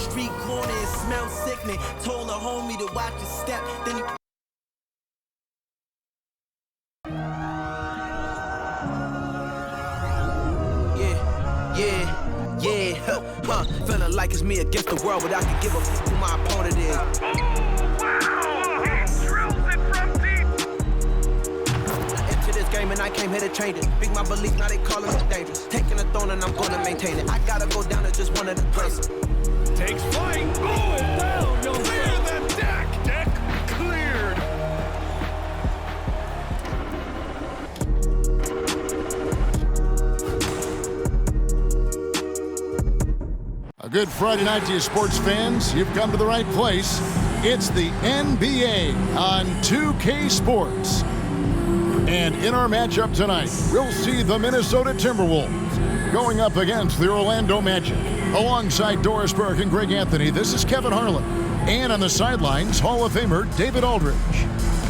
street corner and smell sickening. Told a homie to watch his step, then he... Yeah, feeling like it's me against the world, but I can give a f who my opponent is. Oh, wow! He drills it from deep! I entered this game and I came here to change it. Big my belief, now they calling me dangerous. Taking the throne and I'm gonna maintain it. I gotta go down to just one of the places. Takes flight! Oh, down! Clear the deck! Deck cleared! A good Friday night to you sports fans. You've come to the right place. It's the NBA on 2K Sports. And in our matchup tonight, we'll see the Minnesota Timberwolves going up against the Orlando Magic. Alongside Doris Burke and Greg Anthony, this is Kevin Harlan. And on the sidelines, Hall of Famer David Aldridge.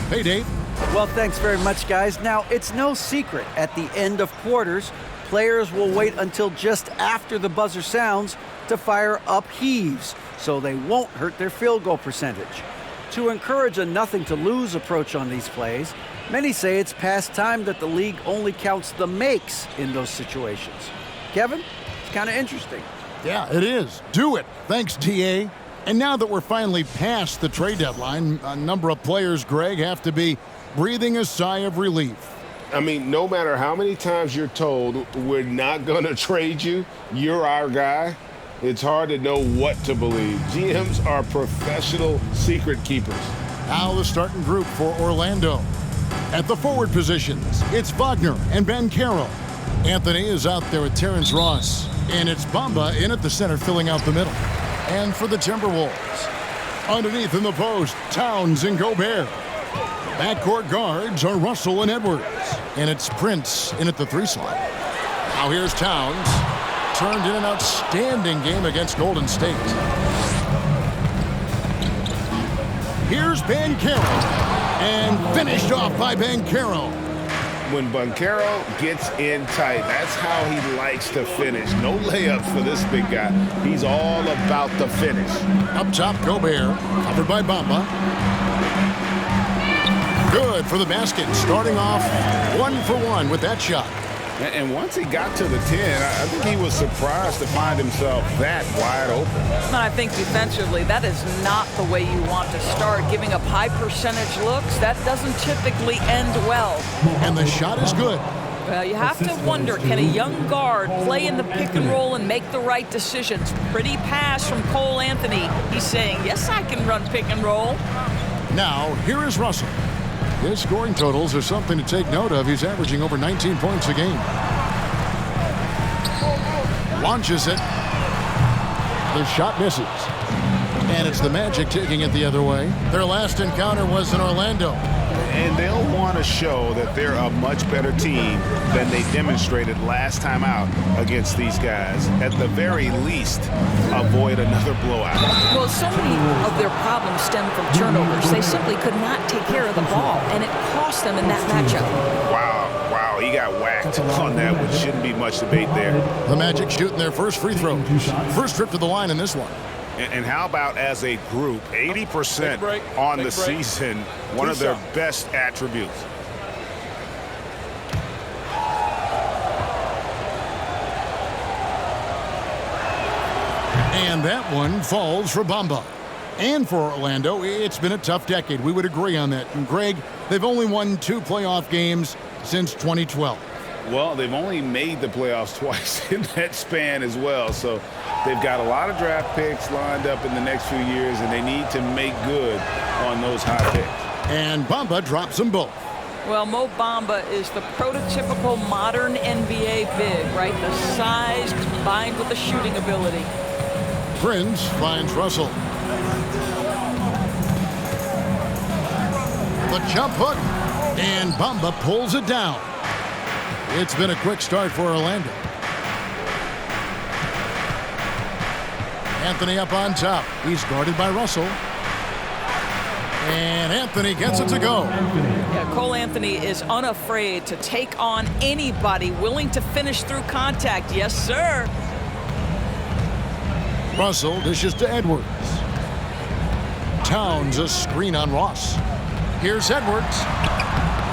Hey, Dave. Well, thanks very much, guys. Now, it's no secret at the end of quarters, players will wait until just after the buzzer sounds to fire up heaves, so they won't hurt their field goal percentage. To encourage a nothing-to-lose approach on these plays, many say it's past time that the league only counts the makes in those situations. Kevin, it's kind of interesting. Yeah, it is. Do it. Thanks, TA. And now that we're finally past the trade deadline, a number of players, Greg, have to be breathing a sigh of relief. I mean, no matter how many times you're told we're not going to trade you, you're our guy, it's hard to know what to believe. GMs are professional secret keepers. Now the starting group for Orlando. At the forward positions, it's Wagner and Ben Carroll. Anthony is out there with Terrence Ross. And it's Bamba in at the center, filling out the middle. And for the Timberwolves, underneath in the post, Towns and Gobert. Backcourt guards are Russell and Edwards. And it's Prince in at the 3 slot. Now here's Towns. Turned in an outstanding game against Golden State. Here's Ben Carroll. And finished off by Ben Carroll. When Banchero gets in tight, that's how he likes to finish. No layups for this big guy. He's all about the finish. Up top, Gobert, covered by Bamba. Good for the basket, starting off 1 for 1 with that shot. And once he got to the 10, I think he was surprised to find himself that wide open. And I think defensively, that is not the way you want to start. Giving up high percentage looks, that doesn't typically end well. And the shot is good. Well, you have to wonder, can a young guard play in the pick and roll and make the right decisions? Pretty pass from Cole Anthony. He's saying, yes, I can run pick and roll. Now, here is Russell. His scoring totals are something to take note of. He's averaging over 19 points a game. Launches it. The shot misses. And it's the Magic taking it the other way. Their last encounter was in Orlando. And they'll want to show that they're a much better team than they demonstrated last time out against these guys. At the very least, avoid another blowout. Well, so many of their problems stem from turnovers. They simply could not take care of the ball, and it cost them in that matchup. Wow, he got whacked on that, which shouldn't be much debate there. The Magic shooting their first free throw. First trip to the line in this one. And how about as a group, 80% on the season, one of their best attributes. And that one falls for Bamba. And for Orlando, it's been a tough decade. We would agree on that. And Greg, they've only won 2 playoff games since 2012. Well, they've only made the playoffs twice in that span as well. So they've got a lot of draft picks lined up in the next few years, and they need to make good on those high picks. And Bamba drops them both. Well, Mo Bamba is the prototypical modern NBA big, right? The size combined with the shooting ability. Prince finds Russell. The jump hook, and Bamba pulls it down. It's been a quick start for Orlando. Anthony up on top. He's guarded by Russell. And Anthony gets it to go. Yeah, Cole Anthony is unafraid to take on anybody willing to finish through contact. Yes, sir. Russell dishes to Edwards. Towns a screen on Ross. Here's Edwards.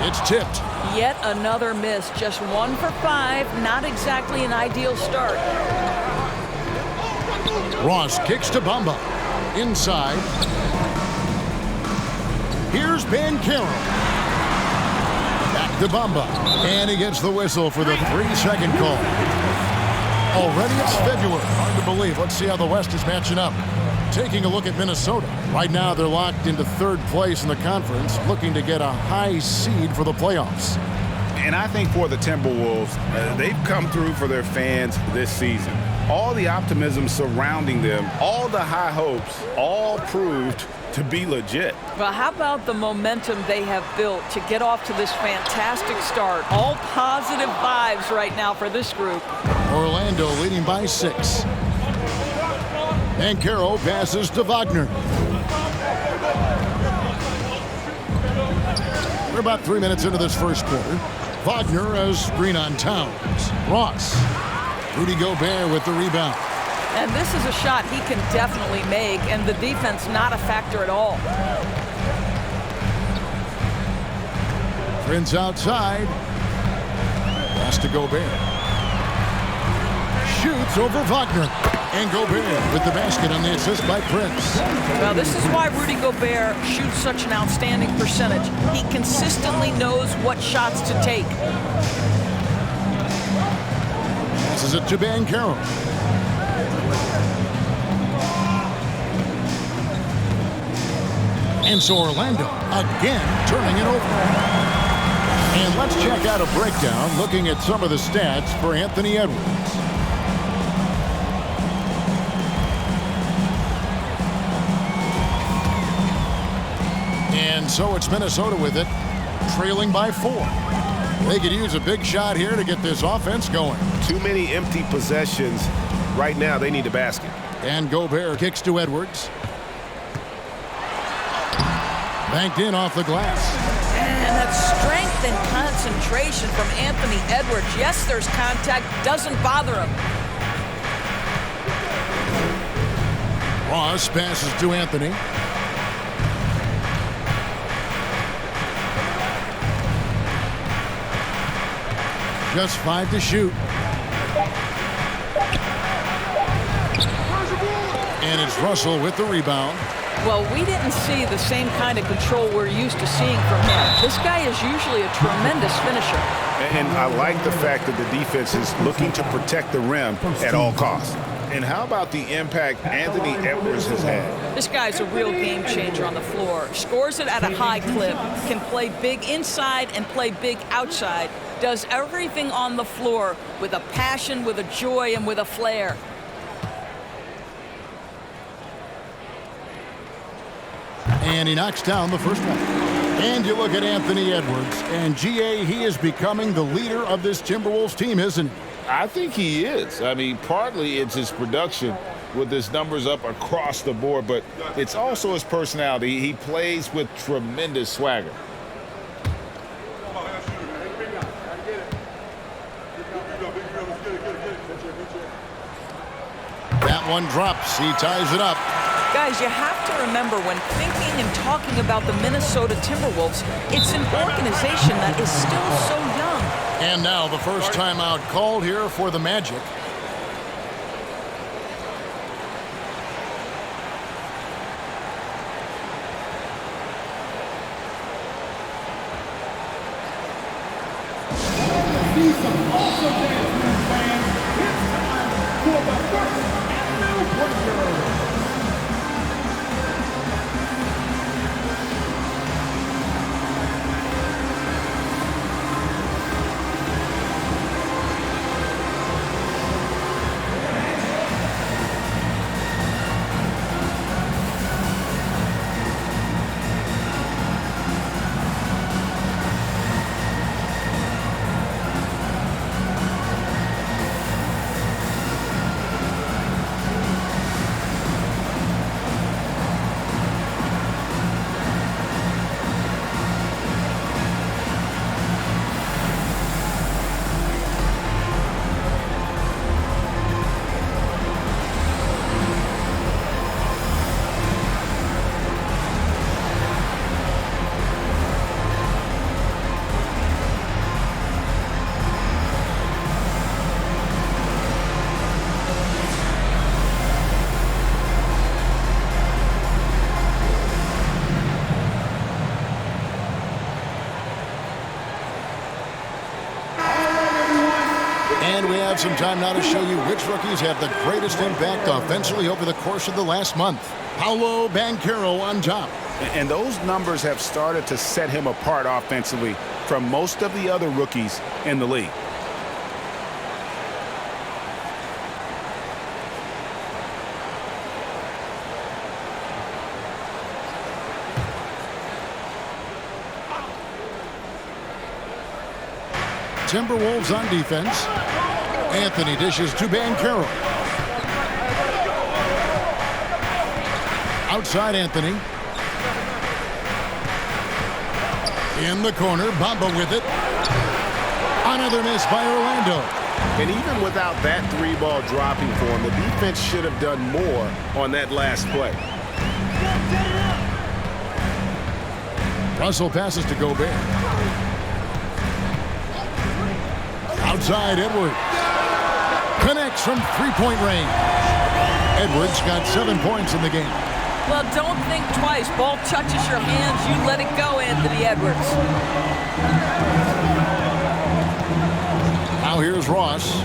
It's tipped. Yet another miss. Just 1 for 5. Not exactly an ideal start. Ross kicks to Bamba. Inside. Here's Banchero. Back to Bamba. And he gets the whistle for the 3-second call. Already it's February. Hard to believe. Let's see how the West is matching up. Taking a look at Minnesota. Right now they're locked into 3rd place in the conference, looking to get a high seed for the playoffs. And I think for the Timberwolves, they've come through for their fans this season. All the optimism surrounding them, all the high hopes, all proved to be legit. Well, how about the momentum they have built to get off to this fantastic start? All positive vibes right now for this group. Orlando leading by 6. Banchero passes to Wagner. We're about 3 minutes into this first quarter. Wagner has screen on Towns. Ross. Rudy Gobert with the rebound. And this is a shot he can definitely make, and the defense not a factor at all. Prince outside. Pass to Gobert. Shoots over Wagner. And Gobert with the basket on the assist by Prince. Well, this is why Rudy Gobert shoots such an outstanding percentage. He consistently knows what shots to take. This is it to Banchero. And so Orlando again turning it over. And let's check out a breakdown looking at some of the stats for Anthony Edwards. And so it's Minnesota with it, trailing by 4. They could use a big shot here to get this offense going. Too many empty possessions. Right now, they need a basket. And Gobert kicks to Edwards. Banked in off the glass. And that strength and concentration from Anthony Edwards. Yes, there's contact. Doesn't bother him. Ross passes to Anthony. Just 5 to shoot. And it's Russell with the rebound. Well, we didn't see the same kind of control we're used to seeing from him. This guy is usually a tremendous finisher. And I like the fact that the defense is looking to protect the rim at all costs. And how about the impact Anthony Edwards has had? This guy's a real game changer on the floor. Scores it at a high clip, can play big inside and play big outside. Does everything on the floor with a passion, with a joy, and with a flair. And he knocks down the first one. And you look at Anthony Edwards. And, G.A., he is becoming the leader of this Timberwolves team, isn't he? I think he is. I mean, partly it's his production with his numbers up across the board, but it's also his personality. He plays with tremendous swagger. That one drops. He ties it up. Guys, you have to remember when thinking and talking about the Minnesota Timberwolves, it's an organization that is still so young. And now the first timeout called here for the Magic. have some time now to show you which rookies have the greatest impact offensively over the course of the last month. Paolo Banchero on top. And those numbers have started to set him apart offensively from most of the other rookies in the league. Timberwolves on defense. Anthony dishes to Banchero. Outside Anthony. In the corner, Bamba with it. Another miss by Orlando. And even without that three ball dropping for him, the defense should have done more on that last play. Russell passes to Gobert. Outside Edwards. Connects from three-point range. Edwards got 7 points in the game. Well, don't think twice. Ball touches your hands, you let it go, Anthony Edwards. Now here's Ross.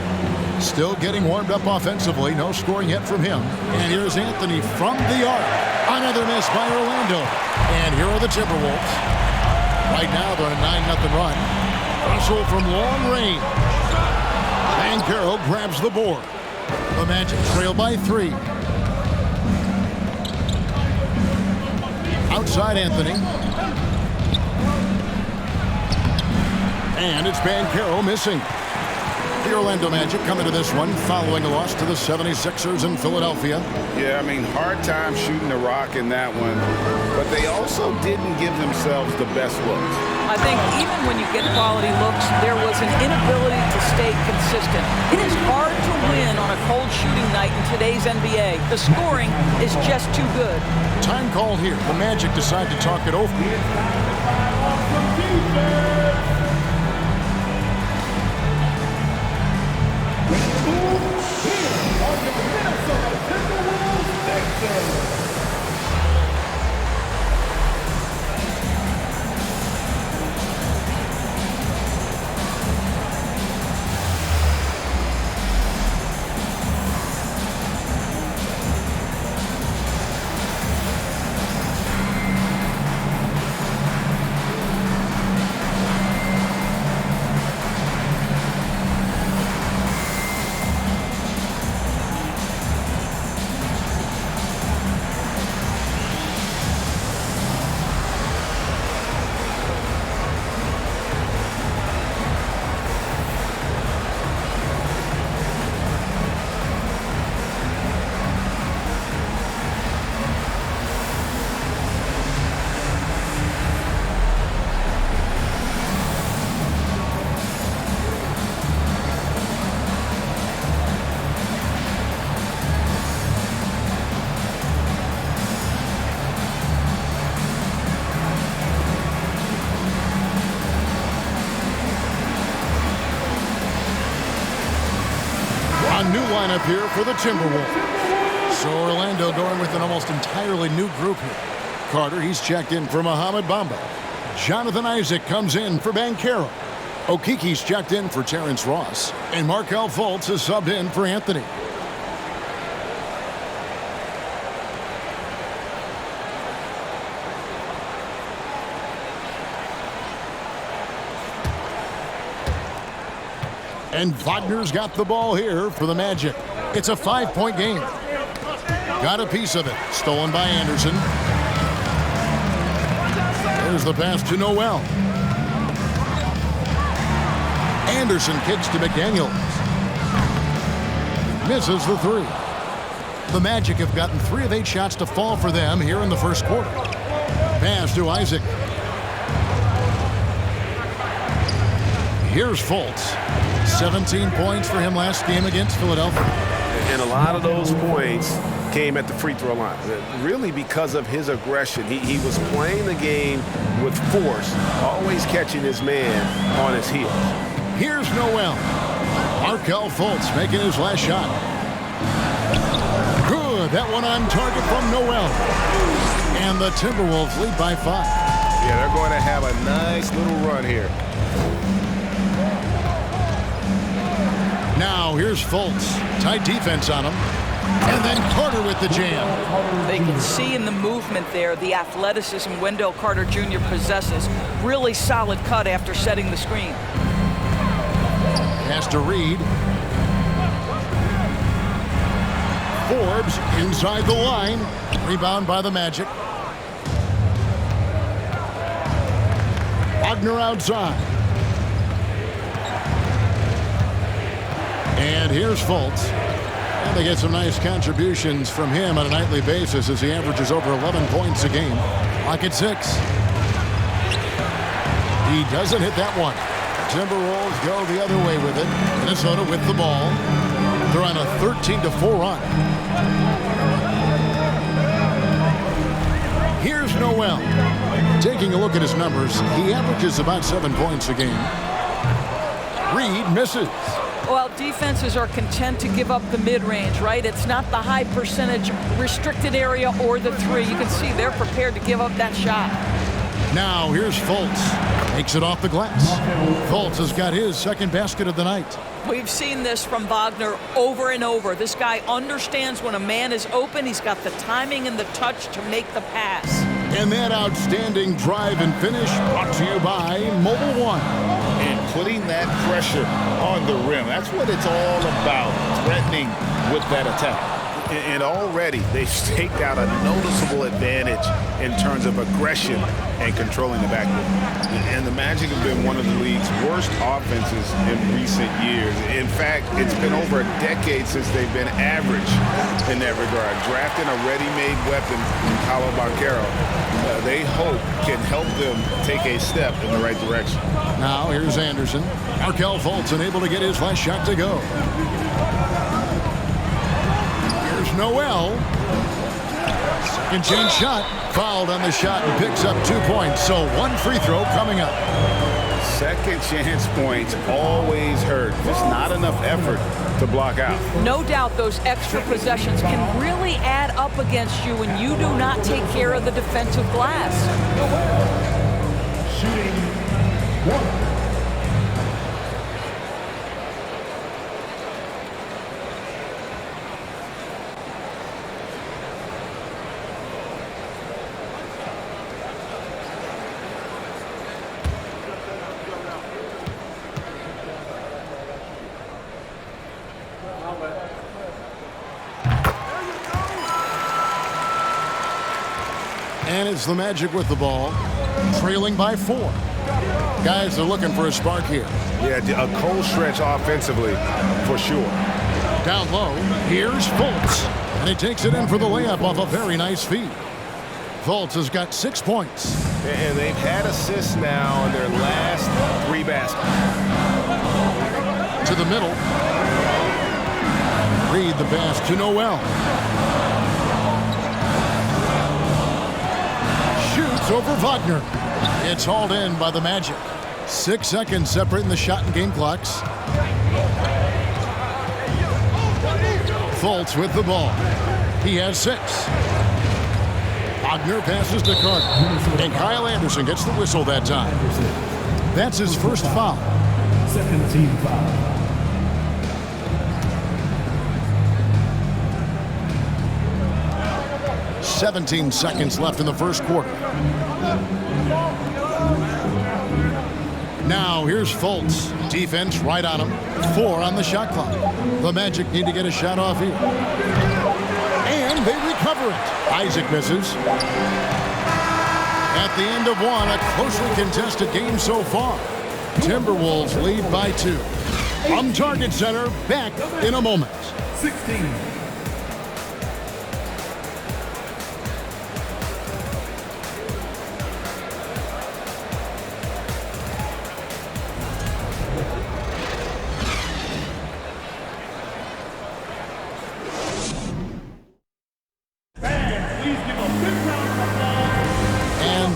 Still getting warmed up offensively. No scoring yet from him. And here's Anthony from the arc. Another miss by Orlando. And here are the Timberwolves. Right now they're on a 9-0 run. Russell from long range. Banchero grabs the board. The Magic trail by 3. Outside Anthony. And it's Banchero missing. The Orlando Magic coming to this one following a loss to the 76ers in Philadelphia. Yeah, I mean, hard time shooting the rock in that one. But they also didn't give themselves the best looks. I think even when you get quality looks, there was an inability to stay consistent. It is hard to win on a cold shooting night in today's NBA. The scoring is just too good. Time called here. The Magic decide to talk it over. New lineup here for the Timberwolves. So Orlando going with an almost entirely new group here. Carter, he's checked in for Mohamed Bamba. Jonathan Isaac comes in for Banchero. Okiki's checked in for Terrence Ross. And Markelle Fultz is subbed in for Anthony. And Wagner's got the ball here for the Magic. It's a 5-point game. Got a piece of it. Stolen by Anderson. There's the pass to Noel. Anderson kicks to McDaniels. Misses the 3. The Magic have gotten 3 of 8 shots to fall for them here in the first quarter. Pass to Isaac. Here's Fultz. 17 points for him last game against Philadelphia. And a lot of those points came at the free throw line. Really because of his aggression. He was playing the game with force, always catching his man on his heels. Here's Noel. Markelle Fultz making his last shot. Good. That one on target from Noel. And the Timberwolves lead by 5. Yeah, they're going to have a nice little run here. Now Now here's Fultz. Tight defense on him. And then Carter with the jam. They can see in the movement there the athleticism Wendell Carter Jr. possesses. Really solid cut after setting the screen. Pass to Reed. Forbes inside the line. Rebound by the Magic. Wagner outside. And here's Fultz. And they get some nice contributions from him on a nightly basis as he averages over 11 points a game. Lock at 6. He doesn't hit that one. Timberwolves go the other way with it. Minnesota with the ball. They're on a 13-4 run. Here's Noel. Taking a look at his numbers, he averages about 7 points a game. Reed misses. Well, defenses are content to give up the mid-range, right? It's not the high percentage restricted area or the three. You can see they're prepared to give up that shot. Now here's Fultz. Takes it off the glass. Fultz has got his second basket of the night. We've seen this from Wagner over and over. This guy understands when a man is open. He's got the timing and the touch to make the pass. And that outstanding drive and finish brought to you by Mobile One. And putting that pressure on the rim. That's what it's all about, threatening with that attack. And already they've staked out a noticeable advantage in terms of aggression and controlling the backcourt. And the Magic have been one of the league's worst offenses in recent years. In fact, it's been over a decade since they've been average in that regard. Drafting a ready-made weapon in Paolo Banchero, they hope can help them take a step in the right direction. Now here's Anderson. Markelle Fultz unable to get his last shot to go. Here's Noel. Second chance shot. Fouled on the shot and picks up 2 points. So one free throw coming up. Second chance points always hurt. Just not enough effort to block out. No doubt those extra possessions can really add up against you when you do not take care of the defensive glass. Shooting 1. And it's the Magic with the ball, trailing by 4. Guys are looking for a spark here. Yeah, a cold stretch offensively, for sure. Down low, here's Fultz. And he takes it in for the layup off a very nice feed. Fultz has got 6 points. And they've had assists now in their last 3 baskets. To the middle. Reed the pass to Noel. Shoots over Wagner. It's hauled in by the Magic. 6 seconds separating the shot and game clocks. Fultz with the ball. He has 6. Wagner passes to Carter. And Kyle Anderson gets the whistle that time. That's his first foul. Second team foul. "17 seconds left in the first quarter. Now here's Fultz. Defense right on him. 4 on the shot clock. The Magic need to get a shot off here. And they recover it. Isaac misses. At the end of one, a closely contested game so far. Timberwolves lead by 2. From Target Center, back in a moment. 16.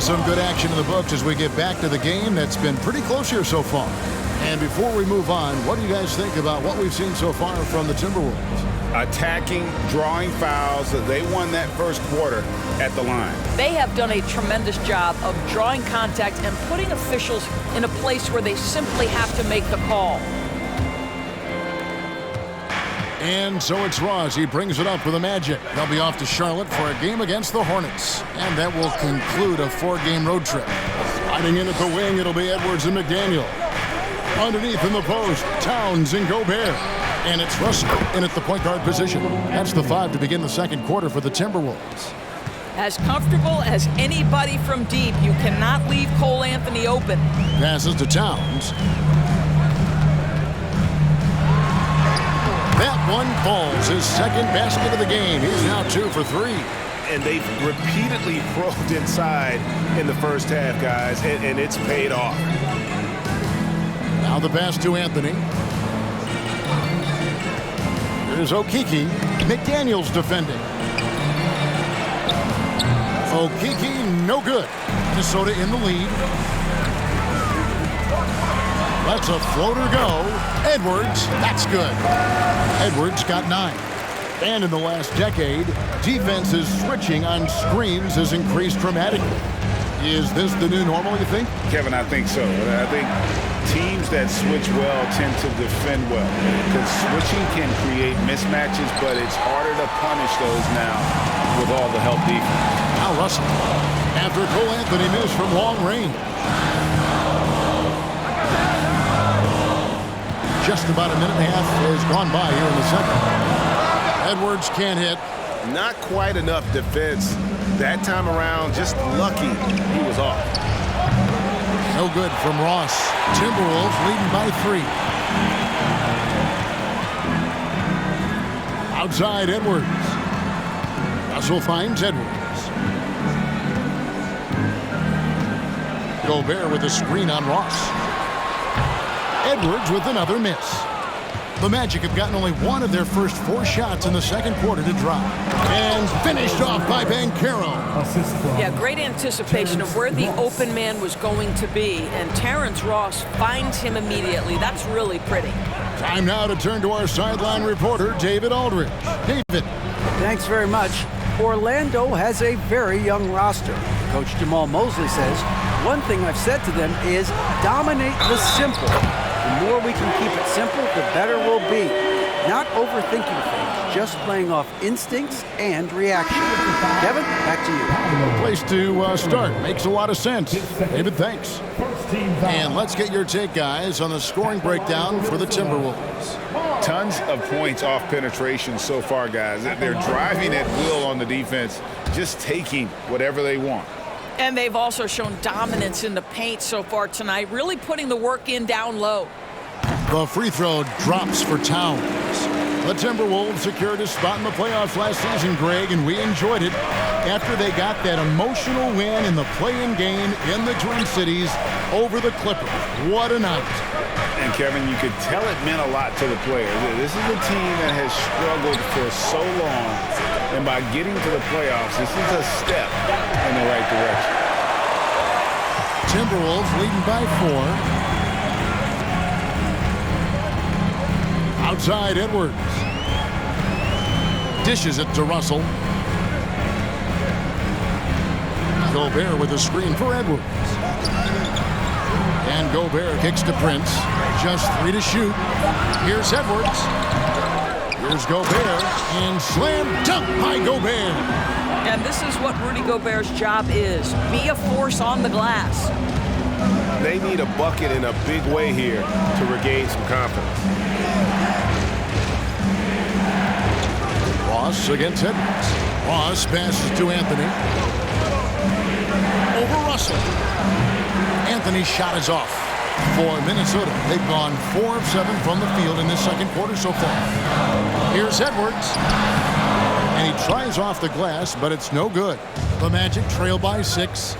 Some good action in the books as we get back to the game that's been pretty close here so far. And before we move on, what do you guys think about what we've seen so far from the Timberwolves? Attacking, drawing fouls. They won that first quarter at the line. They have done a tremendous job of drawing contact and putting officials in a place where they simply have to make the call. And so it's Ross. He brings it up for the Magic. They'll be off to Charlotte for a game against the Hornets. And that will conclude a 4-game road trip. Sliding in at the wing, it'll be Edwards and McDaniel. Underneath in the post, Towns and Gobert. And it's Russell in at the point guard position. That's the 5 to begin the second quarter for the Timberwolves. As comfortable as anybody from deep, you cannot leave Cole Anthony open. Passes to Towns. That one falls, his second basket of the game. He's now 2 for 3. And they've repeatedly probed inside in the first half, guys, and it's paid off. Now the pass to Anthony. Here's Okeke. McDaniel's defending. Okeke, no good. Minnesota in the lead. Let's a floater go. Edwards, that's good. Edwards got 9. And in the last decade, defenses switching on screens has increased dramatically. Is this the new normal, you think? Kevin, I think so. I think teams that switch well tend to defend well. Because switching can create mismatches, but it's harder to punish those now with all the help defense. Now Russell, after Cole Anthony missed from long range. Just about a minute and a half has gone by here in the second. Edwards can't hit. Not quite enough defense that time around. Just lucky he was off. No good from Ross. Timberwolves leading by 3. Outside Edwards. Russell finds Edwards. Gobert with a screen on Ross. Edwards with another miss. The Magic have gotten only one of their first 4 shots in the second quarter to drop. And finished off by Banchero. Yeah, great anticipation of where the open man was going to be. And Terrence Ross finds him immediately. That's really pretty. Time now to turn to our sideline reporter, David Aldridge. David. Thanks very much. Orlando has a very young roster. Coach Jamal Mosley says, one thing I've said to them is dominate the simple. The more we can keep it simple, the better we'll be. Not overthinking things, just playing off instincts and reaction. Kevin, back to you. Place to start. Makes a lot of sense. David, thanks. And let's get your take, guys, on the scoring breakdown for the Timberwolves. Tons of points off penetration so far, guys. They're driving at will on the defense, just taking whatever they want. And they've also shown dominance in the paint so far tonight, really putting the work in down low. The free throw drops for Towns. The Timberwolves secured a spot in the playoffs last season, Greg, and we enjoyed it after they got that emotional win in the play-in game in the Twin Cities over the Clippers. What a night. And, Kevin, you could tell it meant a lot to the players. This is a team that has struggled for so long, and by getting to the playoffs, this is a step in the right direction. Timberwolves leading by 4. Outside Edwards. Dishes it to Russell. Gobert with a screen for Edwards. And Gobert kicks to Prince. Just 3 to shoot. Here's Edwards. Here's Gobert. And slam dunk by Gobert. And this is what Rudy Gobert's job is. Be a force on the glass. They need a bucket in a big way here to regain some confidence. Ross against Edwards. Ross passes to Anthony. Over Russell. Anthony's shot is off. For Minnesota, they've gone 4 of 7 from the field in this second quarter so far. Here's Edwards. And he tries off the glass, but it's no good. The Magic trail by 6.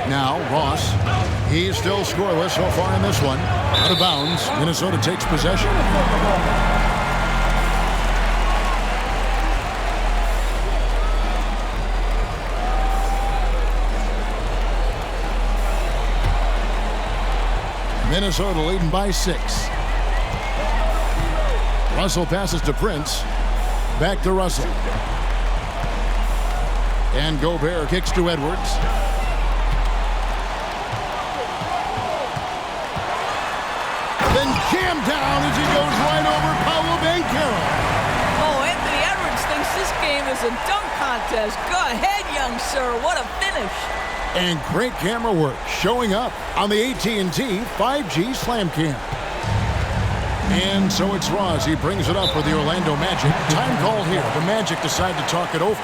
Now, Ross. He's still scoreless so far in this one. Out of bounds. Minnesota takes possession. Minnesota leading by 6. Russell passes to Prince. Back to Russell. And Gobert kicks to Edwards. Then jam slam down as he goes right over Paolo Banchero. Oh, Anthony Edwards thinks this game is a dunk contest. Go ahead, young sir. What a finish. And great camera work showing up on the AT&T 5G Slam Cam. And so it's Ross. He brings it up for the Orlando Magic. Time call here. The Magic decide to talk it over.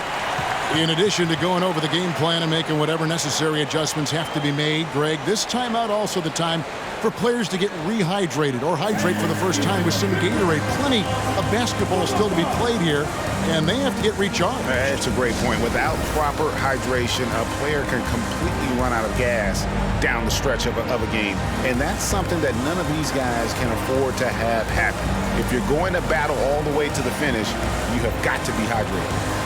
In addition to going over the game plan and making whatever necessary adjustments have to be made, Greg, this timeout also the time for players to get rehydrated or hydrate for the first time with some Gatorade. Plenty of basketball still to be played here, and they have to get recharged. That's a great point. Without proper hydration, a player can completely run out of gas down the stretch of a game. And that's something that none of these guys can afford to have happen. If you're going to battle all the way to the finish, you have got to be hydrated.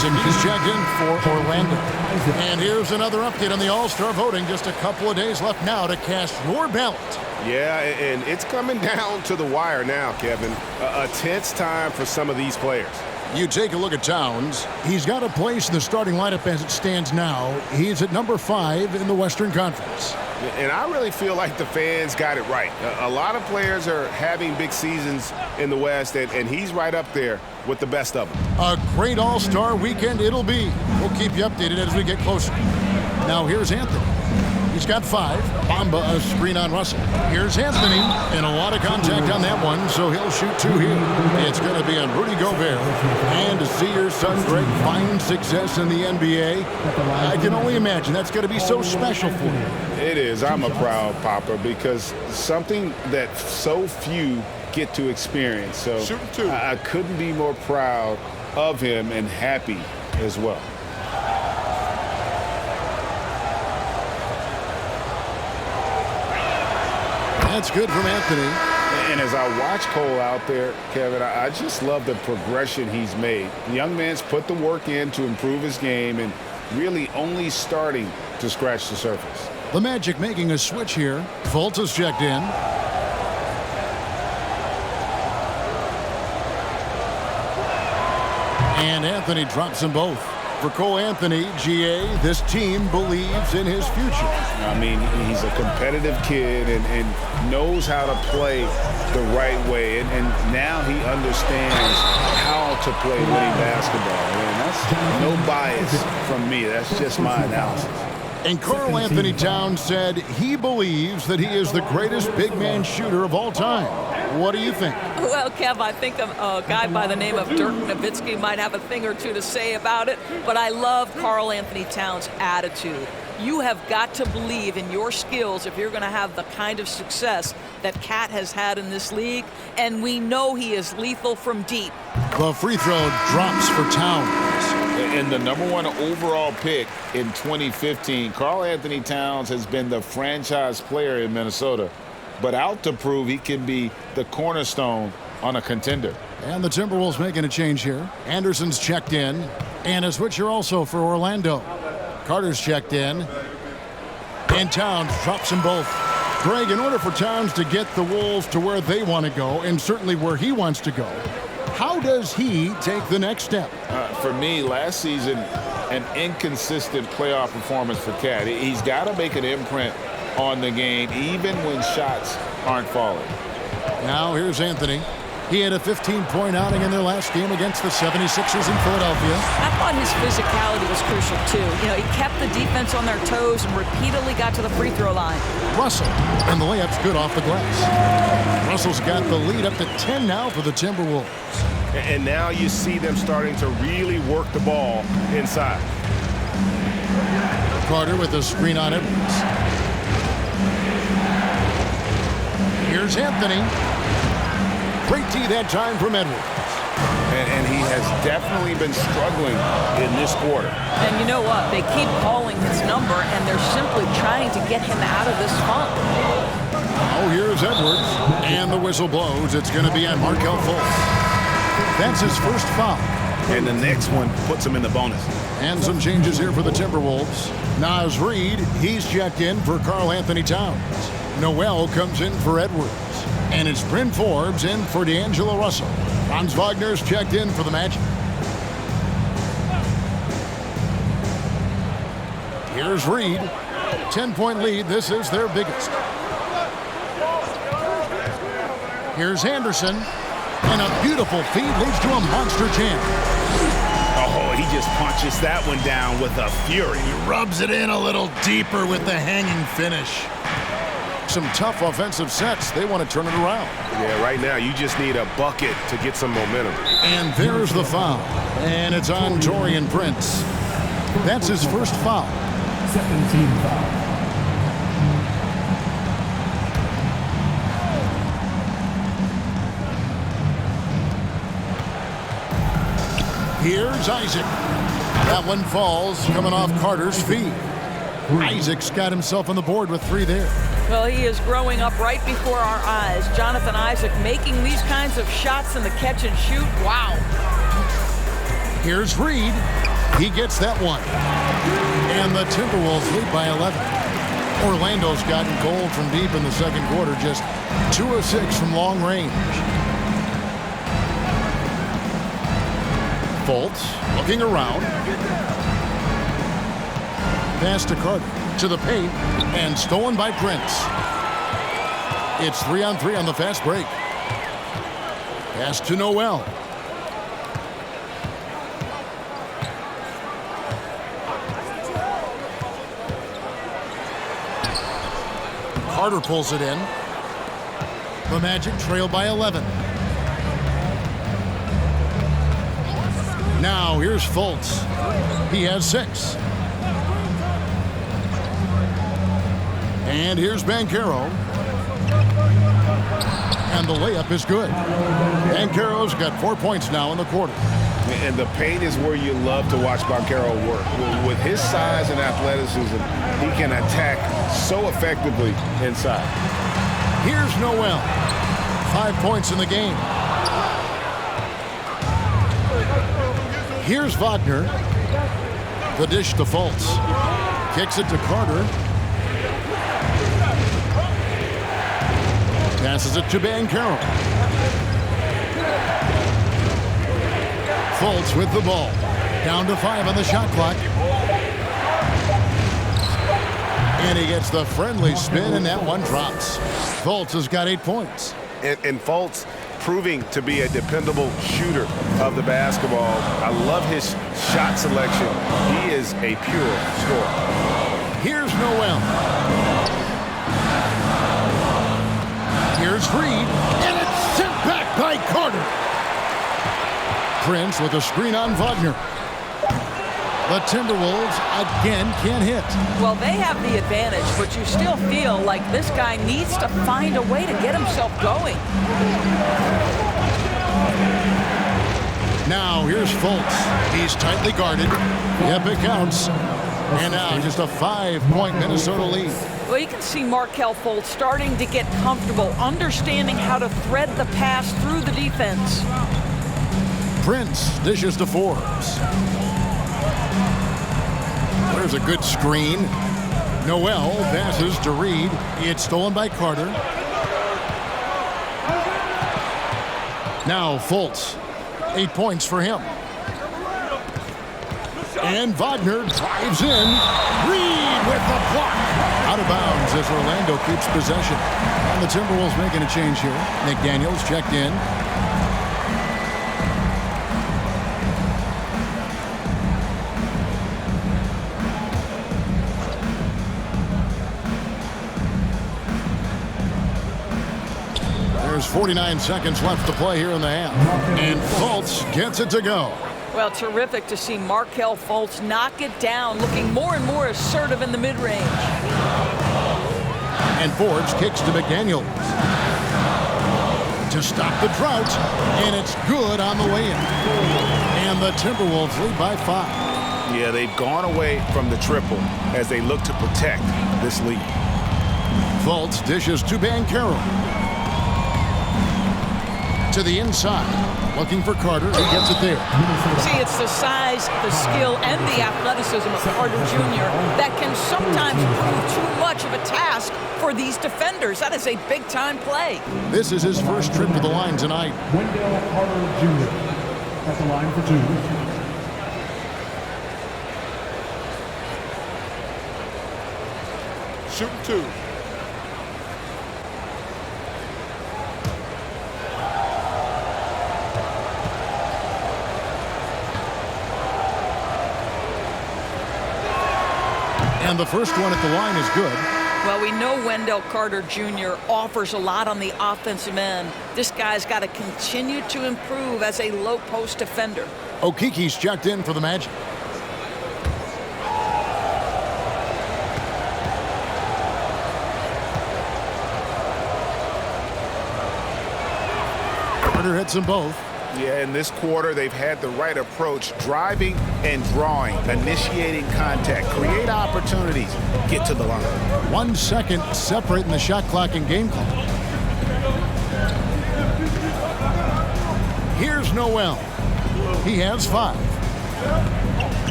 He's checked in for Orlando. And here's another update on the All-Star voting. Just a couple of days left now to cast your ballot. Yeah, and it's coming down to the wire now, Kevin. A tense time for some of these players. You take a look at Towns. He's got a place in the starting lineup as it stands now. He's at number 5 in the Western Conference. And I really feel like the fans got it right. A lot of players are having big seasons in the West, and he's right up there with the best of them. A great All-Star weekend it'll be. We'll keep you updated as we get closer. Now here's Anthony. He's got 5. Bamba a screen on Russell. Here's Anthony, and a lot of contact on that one, so he'll shoot 2 here. It's going to be on Rudy Gobert. And to see your son, Greg, find success in the NBA, I can only imagine that's going to be so special for you. It is. I'm a proud papa because something that so few get to experience. So I couldn't be more proud of him and happy as well. That's good from Anthony. And as I watch Cole out there, Kevin, I just love the progression he's made. The young man's put the work in to improve his game and really only starting to scratch the surface. The Magic making a switch here. Fultz checked in. And Anthony drops them both. For Cole Anthony, GA, this team believes in his future. I mean, he's a competitive kid and knows how to play the right way. And now he understands how to play winning basketball. And that's no bias from me. That's just my analysis. And Karl Anthony Towns said he believes that he is the greatest big man shooter of all time. What do you think? Well, Kev, I think a guy by the name of Dirk Nowitzki might have a thing or two to say about it, but I love Karl Anthony Towns' attitude. You have got to believe in your skills if you're going to have the kind of success that Cat has had in this league, and we know he is lethal from deep. The free throw drops for Towns. And the #1 overall pick in 2015, Karl Anthony Towns has been the franchise player in Minnesota, but out to prove he can be the cornerstone on a contender. And the Timberwolves making a change here. Anderson's checked in. And a switcher also for Orlando. Carter's checked in. And Towns drops them both. Greg, in order for Towns to get the Wolves to where they want to go, and certainly where he wants to go, how does he take the next step? For me, last season, an inconsistent playoff performance for Cat. He's got to make an imprint on the game, even when shots aren't falling. Now here's Anthony. He had a 15-point outing in their last game against the 76ers in Philadelphia. I thought his physicality was crucial, too. He kept the defense on their toes and repeatedly got to the free throw line. Russell, and the layup's good off the glass. Russell's got the lead up to 10 now for the Timberwolves. And now you see them starting to really work the ball inside. Carter with a screen on Edwards. Here's Anthony. Great D that time from Edwards. And he has definitely been struggling in this quarter. And you know what? They keep calling his number, and they're simply trying to get him out of this funk. Oh, here's Edwards. And the whistle blows. It's going to be on Markelle Fultz. That's his first foul. And the next one puts him in the bonus. And some changes here for the Timberwolves. Naz Reid, he's checked in for Karl Anthony Towns. Noel comes in for Edwards. And it's Bryn Forbes in for D'Angelo Russell. Franz Wagner's checked in for the Magic. Here's Reid. 10-point lead. This is their biggest. Here's Anderson. And a beautiful feed leads to a monster jam. Oh, he just punches that one down with a fury. He rubs it in a little deeper with the hanging finish. Some tough offensive sets. They want to turn it around. Yeah, right now you just need a bucket to get some momentum. And there's the foul. And it's on Taurean Prince. That's his first foul. 17 foul. Here's Isaac. That one falls, coming off Carter's feet. Isaac's got himself on the board with 3 there. Well, he is growing up right before our eyes. Jonathan Isaac making these kinds of shots in the catch and shoot. Wow. Here's Reid. He gets that one. And the Timberwolves lead by 11. Orlando's gotten cold from deep in the second quarter, just 2 of 6 from long range. Fultz looking around. Pass to Carter, to the paint, and stolen by Prince. It's 3-on-3 on the fast break. Pass to Noel. Carter pulls it in. The Magic trail by 11. Now here's Fultz. He has 6. And here's Banchero. And the layup is good. Banchero's got 4 points now in the quarter. And the paint is where you love to watch Banchero work. With his size and athleticism, he can attack so effectively inside. Here's Noel. 5 points in the game. Here's Wagner. The dish to Fultz. Kicks it to Carter. Passes it to Banchero. Fultz with the ball. Down to 5 on the shot clock. And he gets the friendly spin, and that one drops. Fultz has got 8 points. And Fultz proving to be a dependable shooter of the basketball. I love his shot selection. He is a pure scorer. Here's Noel. Here's Reid, and it's sent back by Carter. Prince with a screen on Wagner. The Timberwolves again can't hit. Well, they have the advantage, but you still feel like this guy needs to find a way to get himself going. Now here's Fultz. He's tightly guarded. Yep, it counts. And now just a 5-point Minnesota lead. Well, you can see Markelle Fultz starting to get comfortable, understanding how to thread the pass through the defense. Prince dishes to Forbes. There's a good screen. Noel passes to Reid. It's stolen by Carter. Now Fultz. 8 points for him. And Wagner drives in. Reid with the block. Out of bounds as Orlando keeps possession. And the Timberwolves making a change here. McDaniels checked in. 49 seconds left to play here in the half. And Fultz gets it to go. Well, terrific to see Markelle Fultz knock it down, looking more and more assertive in the mid-range. And Forbes kicks to McDaniels to stop the drought, and it's good on the way in. And the Timberwolves lead by 5. Yeah, they've gone away from the triple as they look to protect this lead. Fultz dishes to Banchero. To the inside, looking for Carter. He gets it there. See, it's the size, the skill, and the athleticism of Carter Jr. that can sometimes prove too much of a task for these defenders. That is a big-time play. This is his first trip to the line tonight. Wendell Carter Jr. at the line for 2. Shooting 2. And the first one at the line is good. Well, we know Wendell Carter Jr. offers a lot on the offensive end. This guy's got to continue to improve as a low-post defender. Okiki's checked in for the Magic. Carter hits them both. Yeah, in this quarter, they've had the right approach, driving and drawing, initiating contact, create opportunities, get to the line. 1 second separating the shot clock and game clock. Here's Noel. He has 5.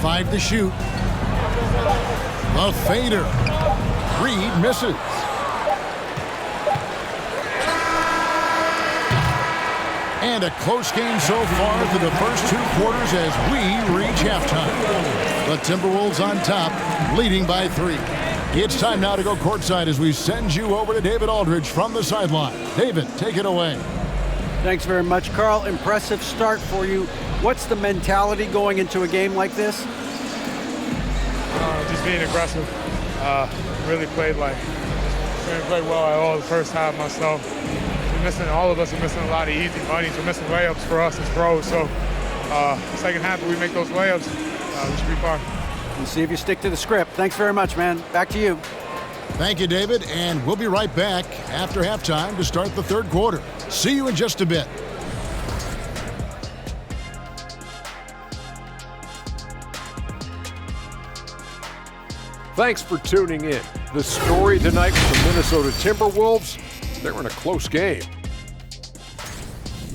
5 to shoot. A fader. Reed misses. And a close game so far through the first 2 quarters as we reach halftime. The Timberwolves on top, leading by 3. It's time now to go courtside as we send you over to David Aldridge from the sideline. David, take it away. Thanks very much, Carl. Impressive start for you. What's the mentality going into a game like this? Just being aggressive. Really played well at all the first half myself. All of us are missing a lot of easy money. We're missing layups for us as pros. So second half, if we make those layups, we should be fine. We'll see if you stick to the script. Thanks very much, man. Back to you. Thank you, David. And we'll be right back after halftime to start the third quarter. See you in just a bit. Thanks for tuning in. The story tonight with the Minnesota Timberwolves. They're in a close game.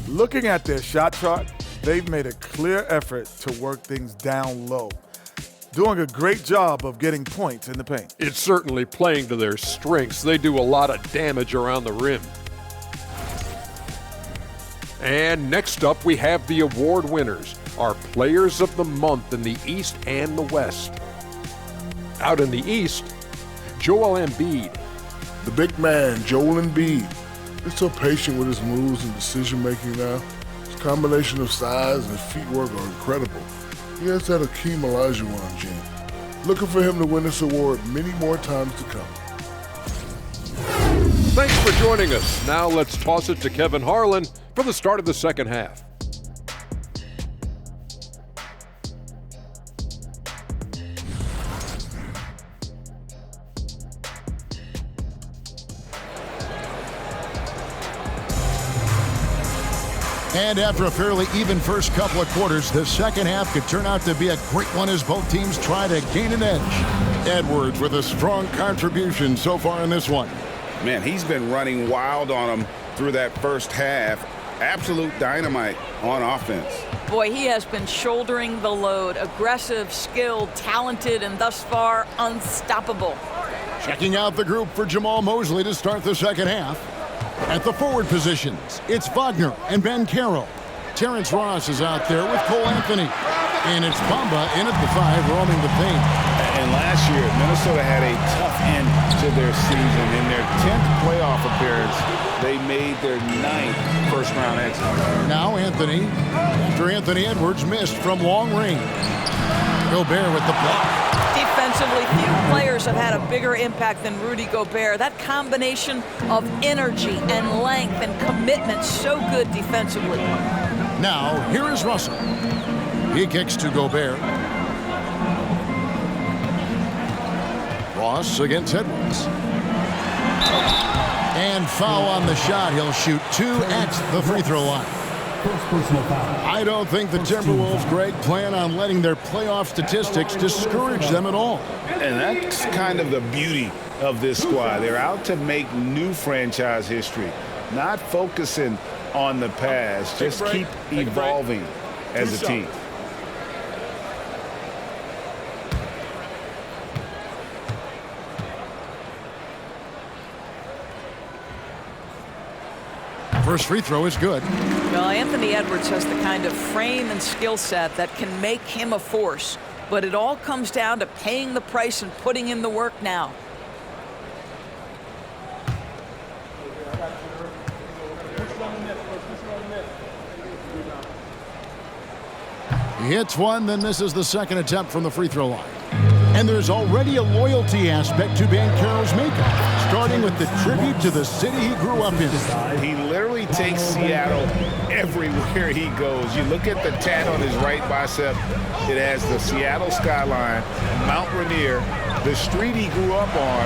Looking at their shot chart, they've made a clear effort to work things down low, doing a great job of getting points in the paint. It's certainly playing to their strengths. They do a lot of damage around the rim. And next up, we have the award winners, our players of the month in the East and the West. Out in the East, Joel Embiid. The big man, Joel Embiid. He's so patient with his moves and decision-making now. His combination of size and feet work are incredible. He has that Hakeem Olajuwon gene. Looking for him to win this award many more times to come. Thanks for joining us. Now let's toss it to Kevin Harlan for the start of the second half. And after a fairly even first couple of quarters, the second half could turn out to be a great one as both teams try to gain an edge. Edwards with a strong contribution so far in this one. Man, he's been running wild on them through that first half. Absolute dynamite on offense. Boy, he has been shouldering the load. Aggressive, skilled, talented, and thus far unstoppable. Checking out the group for Jamal Mosley to start the second half. At the forward positions, it's Wagner and Banchero. Terrence Ross is out there with Cole Anthony. And it's Bamba in at the 5, roaming the paint. And last year, Minnesota had a tough end to their season. In their 10th playoff appearance, they made their 9th first-round exit. Now Anthony, after Anthony Edwards missed from long range. Gobert with the block. Defensively, few players have had a bigger impact than Rudy Gobert. That combination of energy and length and commitment, so good defensively. Now, here is Russell. He kicks to Gobert. Ross against Edwards. And foul on the shot. He'll shoot 2 at the free throw line. I don't think the Timberwolves, Greg, plan on letting their playoff statistics discourage them at all. And that's kind of the beauty of this squad. They're out to make new franchise history, not focusing on the past. Just keep evolving as a team. First free throw is good. Well, Anthony Edwards has the kind of frame and skill set that can make him a force. But it all comes down to paying the price and putting in the work now. He hits one, then misses the second attempt from the free throw line. And there's already a loyalty aspect to Banchero's makeup, starting with the tribute to the city he grew up in. He literally takes Seattle everywhere he goes. You look at the tat on his right bicep. It has the Seattle skyline, Mount Rainier, the street he grew up on.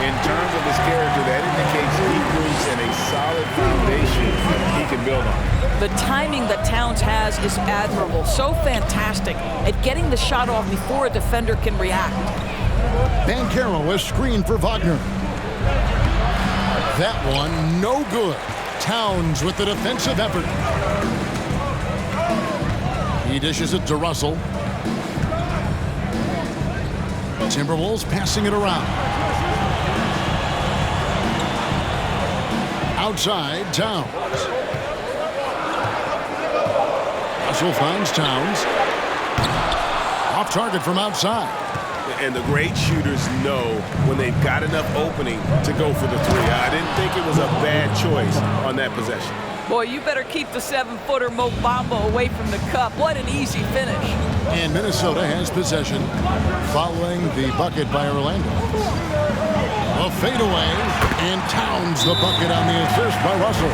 In terms of his character, that indicates deep roots and a solid foundation he can build on. The timing that Towns has is admirable, so fantastic at getting the shot off before a defender can react. Banchero is screened for Wagner. That one, no good. Towns with the defensive effort. He dishes it to Russell. Timberwolves passing it around. Outside, Towns. Russell finds Towns. Off target from outside. And the great shooters know when they've got enough opening to go for the three. I didn't think it was a bad choice on that possession. Boy, you better keep the 7-footer Mo Bamba away from the cup. What an easy finish. And Minnesota has possession following the bucket by Orlando. A fadeaway, and Towns the bucket on the assist by Russell.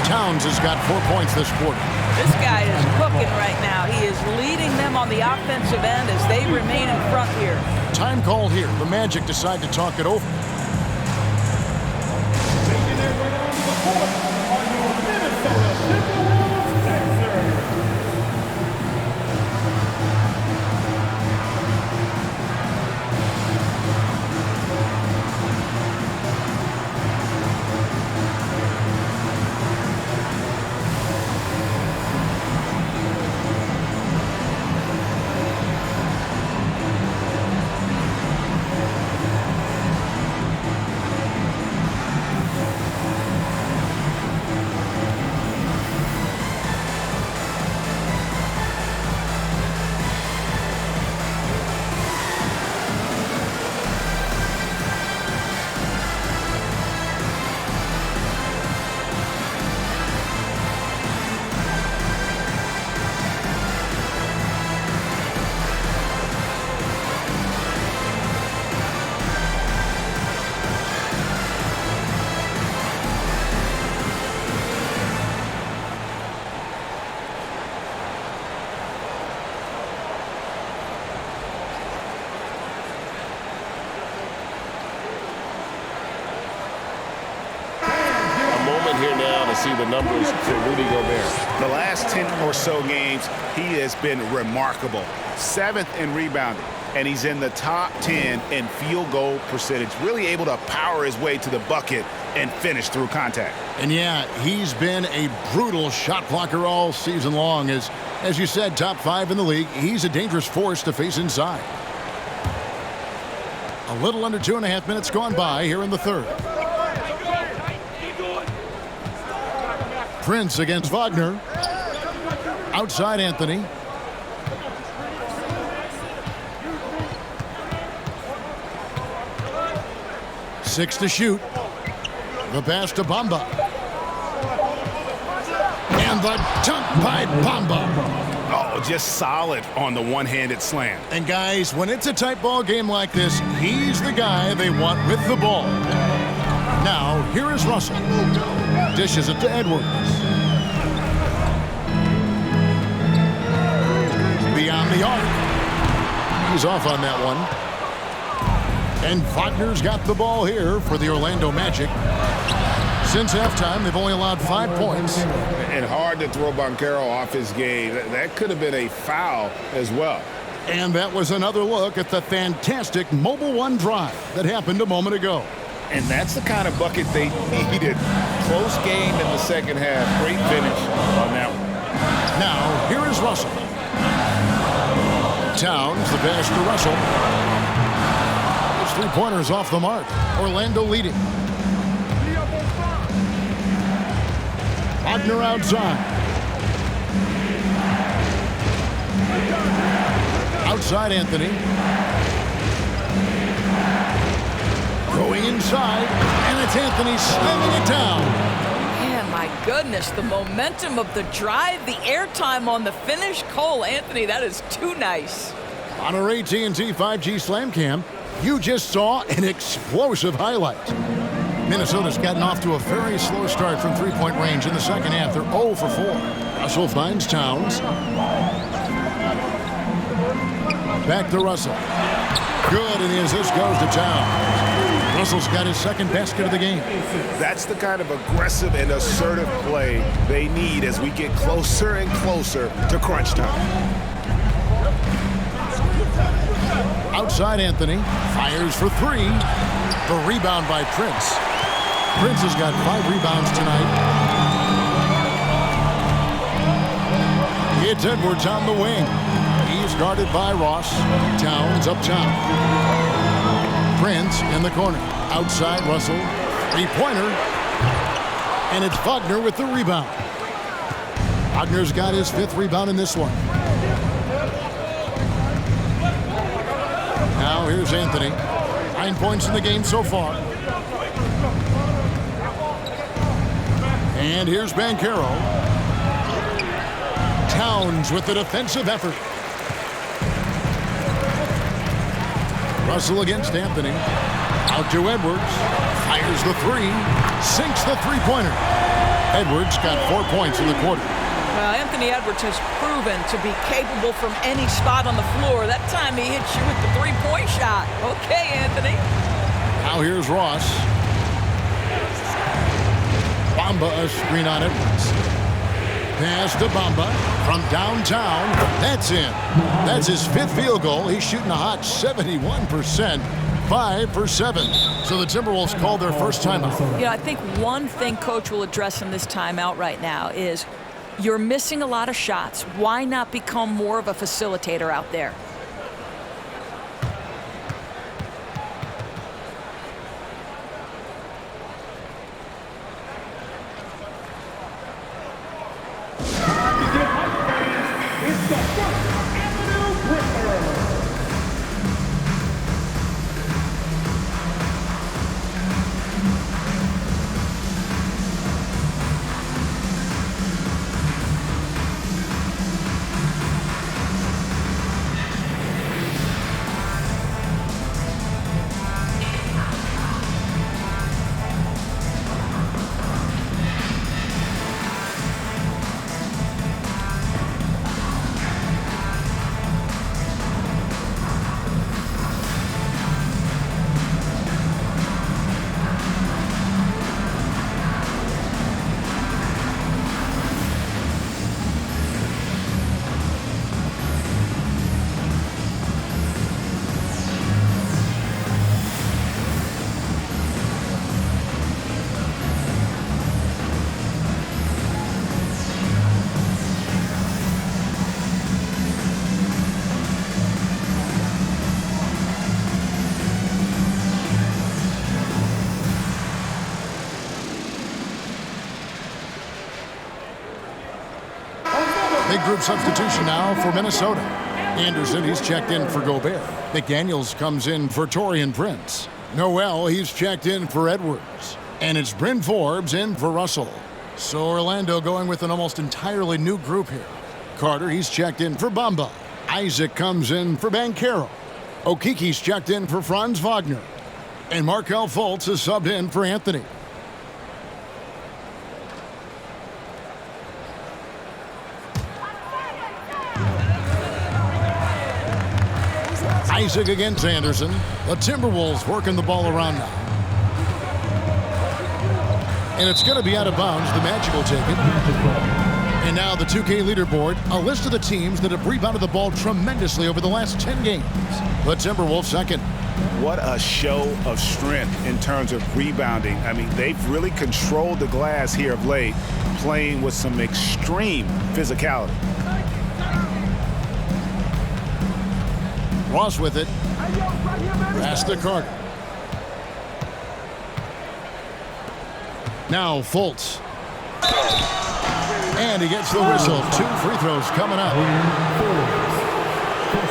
Towns has got 4 points this quarter. This guy is cooking right now. He is leading them on the offensive end as they remain in front here. Time call here. The Magic decide to talk it over. Here now to see the numbers for Rudy Gobert. The last 10 or so games, he has been remarkable. 7th in rebounding, and he's in the top 10 in field goal percentage. Really able to power his way to the bucket and finish through contact. And yeah, he's been a brutal shot blocker all season long. As you said, top 5 in the league. He's a dangerous force to face inside. A little under 2.5 minutes gone by here in the third. Prince against Wagner. Outside Anthony. Six to shoot. The pass to Bamba. And the dunk by Bamba. Oh, just solid on the one-handed slam. And guys, when it's a tight ball game like this, he's the guy they want with the ball. Now, here is Russell. Dishes it to Edwards. Beyond the arc. He's off on that one. And Wagner's got the ball here for the Orlando Magic. Since halftime, they've only allowed 5 points. And hard to throw Banchero off his game. That could have been a foul as well. And that was another look at the fantastic Mobile One drive that happened a moment ago. And that's the kind of bucket they needed. Close game in the second half. Great finish on that one. Now, here is Russell. Towns, the pass to Russell. His three-pointers off the mark. Orlando leading. Wagner outside. Outside Anthony. Going inside, and it's Anthony slamming it down. Man, my goodness, the momentum of the drive, the airtime on the finish. Cole Anthony, that is too nice. On our AT&T 5G Slam Cam, you just saw an explosive highlight. Minnesota's gotten off to a very slow start from three-point range in the second half. They're 0 for 4. Russell finds Towns. Back to Russell. Good, and the assist goes to Towns. Russell's got his second basket of the game. That's the kind of aggressive and assertive play they need as we get closer and closer to crunch time. Outside Anthony. Fires for three. The rebound by Prince. Prince has got 5 rebounds tonight. It's Edwards on the wing. He's guarded by Ross. Towns up top. Prince in the corner. Outside Russell. Three-pointer. And it's Wagner with the rebound. Wagner's got his 5th rebound in this one. Now here's Anthony. 9 points in the game so far. And here's Banchero. Towns with the defensive effort. Russell against Anthony. Out to Edwards. Fires the three. Sinks the three-pointer. Edwards got 4 points in the quarter. Well, Anthony Edwards has proven to be capable from any spot on the floor. That time he hit you with the three-point shot. Okay, Anthony. Now here's Ross. Bamba a screen on Edwards. Pass to Bamba from downtown. That's in. That's his 5th field goal. He's shooting a hot 71%. 5 for 7. So the Timberwolves called their first timeout. Yeah, I think one thing Coach will address in this timeout right now is you're missing a lot of shots. Why not become more of a facilitator out there? Big group substitution now for Minnesota. Anderson, he's checked in for Gobert. McDaniels comes in for Taurean Prince. Noel, he's checked in for Edwards. And it's Bryn Forbes in for Russell. So Orlando going with an almost entirely new group here. Carter, he's checked in for Bamba. Isaac comes in for Banchero. Okiki's checked in for Franz Wagner. And Markelle Fultz is subbed in for Anthony. Isaac against Anderson. The Timberwolves working the ball around now. And it's going to be out of bounds. The Magic will take it. And now the 2K leaderboard, a list of the teams that have rebounded the ball tremendously over the last 10 games. The Timberwolves second. What a show of strength in terms of rebounding. I mean, they've really controlled the glass here of late, playing with some extreme physicality. Ross with it. Pass to Carter. Now Fultz. And he gets the whistle. 2 free throws coming up.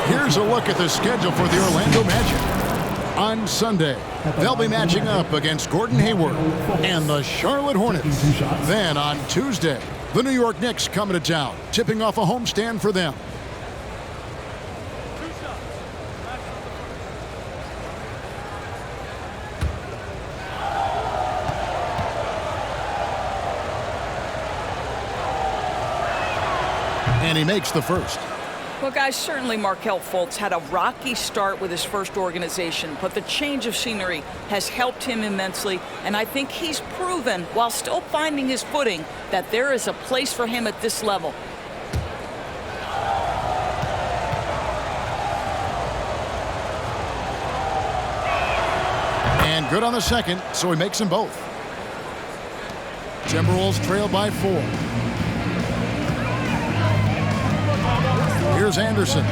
Here's a look at the schedule for the Orlando Magic. On Sunday, they'll be matching up against Gordon Hayward and the Charlotte Hornets. Then on Tuesday, the New York Knicks coming to town, tipping off a homestand for them. And he makes the first. Well, guys, certainly Markelle Fultz had a rocky start with his first organization, but the change of scenery has helped him immensely, and I think he's proven, while still finding his footing, that there is a place for him at this level. And good on the second, so he makes them both. Timberwolves trail by 4. Here's Anderson.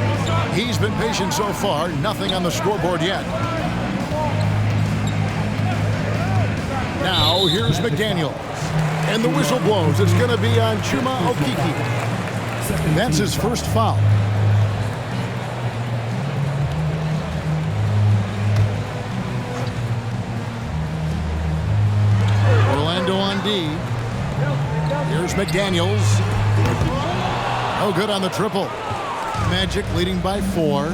He's been patient so far. Nothing on the scoreboard yet. Now here's McDaniel. And the whistle blows. It's going to be on Chuma Okeke. That's his first foul. Orlando on D. Here's McDaniels. No good on the triple. Magic leading by 4.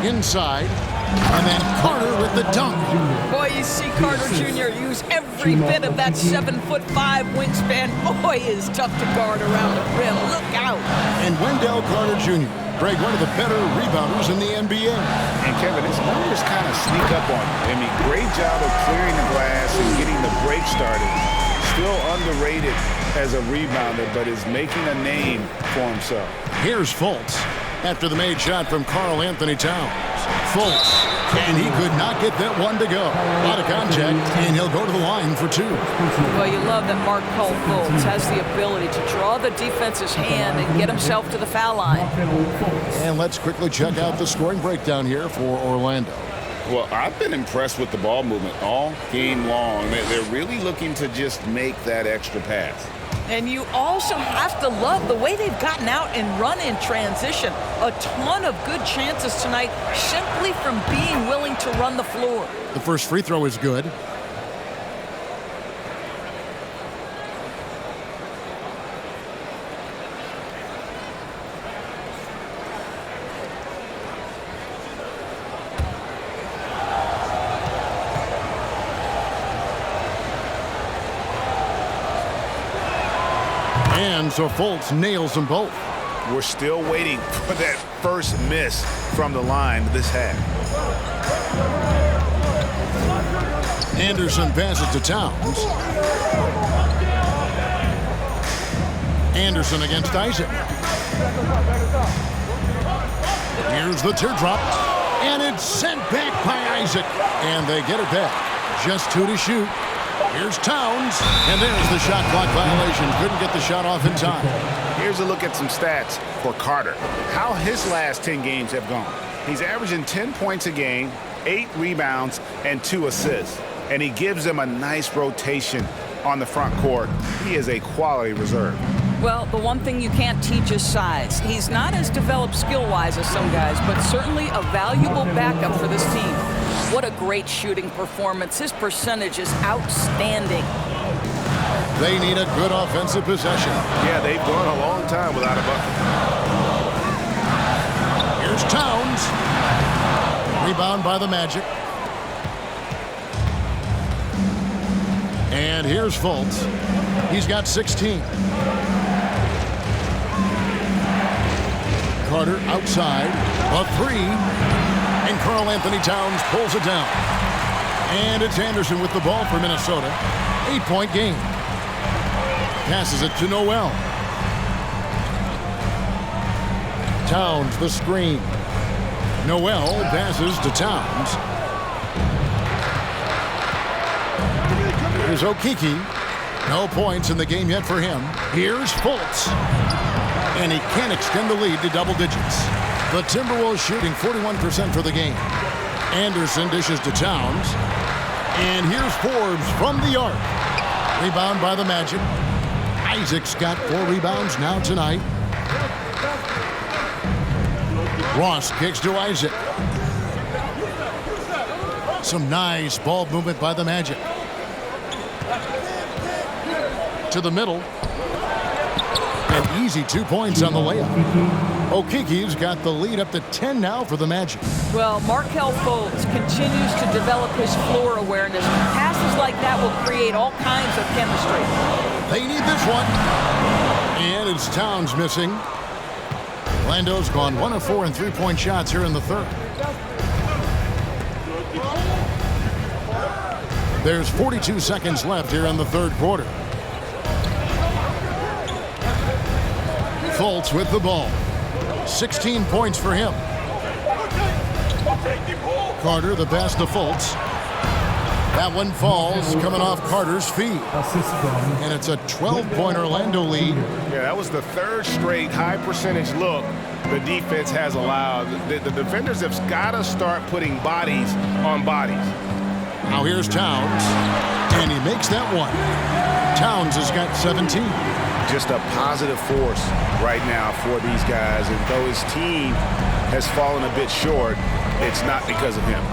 Inside. And then Carter with the dunk. Boy, you see Carter Jr. use every bit of that 7'5" wingspan. Boy, is tough to guard around the rim. Look out. And Wendell Carter Jr., Greg, one of the better rebounders in the NBA. And Kevin, his numbers kind of sneak up on him. I mean, great job of clearing the glass and getting the break started. Still underrated as a rebounder, but is making a name for himself. Here's Fultz after the made shot from Karl Anthony Towns. Fultz, and he could not get that one to go. A lot of contact, and he'll go to the line for 2. Well, you love that Markelle Fultz has the ability to draw the defense's hand and get himself to the foul line. And let's quickly check out the scoring breakdown here for Orlando. Well, I've been impressed with the ball movement all game long. They're really looking to just make that extra pass. And you also have to love the way they've gotten out and run in transition. A ton of good chances tonight simply from being willing to run the floor. The first free throw is good. And so Fultz nails them both. We're still waiting for that first miss from the line this half. Anderson passes to Towns. Anderson against Isaac. Here's the teardrop. And it's sent back by Isaac. And they get it back. Just 2 to shoot. Here's Towns, and there's the shot clock violation. Couldn't get the shot off in time. Here's a look at some stats for Carter. How his last 10 games have gone. He's averaging 10 points a game, 8 rebounds, and 2 assists. And he gives them a nice rotation on the front court. He is a quality reserve. Well, the one thing you can't teach is size. He's not as developed skill-wise as some guys, but certainly a valuable backup for this team. What a great shooting performance. His percentage is outstanding. They need a good offensive possession. Yeah, they've gone a long time without a bucket. Here's Towns. Rebound by the Magic. And here's Fultz. He's got 16. Carter outside. A three. And Karl Anthony Towns pulls it down. And it's Anderson with the ball for Minnesota. 8-point game. Passes it to Noel. Towns the screen. Noel passes to Towns. Here's Okeke. No points in the game yet for him. Here's Fultz. And he can't extend the lead to double digits. The Timberwolves shooting 41% for the game. Anderson dishes to Towns. And here's Forbes from the arc. Rebound by the Magic. Isaac's got 4 rebounds now tonight. Ross kicks to Isaac. Some nice ball movement by the Magic. To the middle. An easy 2 points on the layup. Okeke's got the lead up to 10 now for the Magic. Well, Markelle Fultz continues to develop his floor awareness. Passes like that will create all kinds of chemistry. They need this one. And it's Towns missing. Orlando's gone 1 of 4 in 3-point shots here in the third. There's 42 seconds left here in the third quarter. Fultz with the ball. 16 points for him. Carter the pass to Fultz. That one falls, coming off Carter's feet. And it's a 12-point Orlando lead. Yeah, that was the third straight high-percentage look the defense has allowed. The defenders have got to start putting bodies on bodies. Now here's Towns, and he makes that one. Towns has got 17. Just a positive force right now for these guys. And though his team has fallen a bit short, it's not because of him.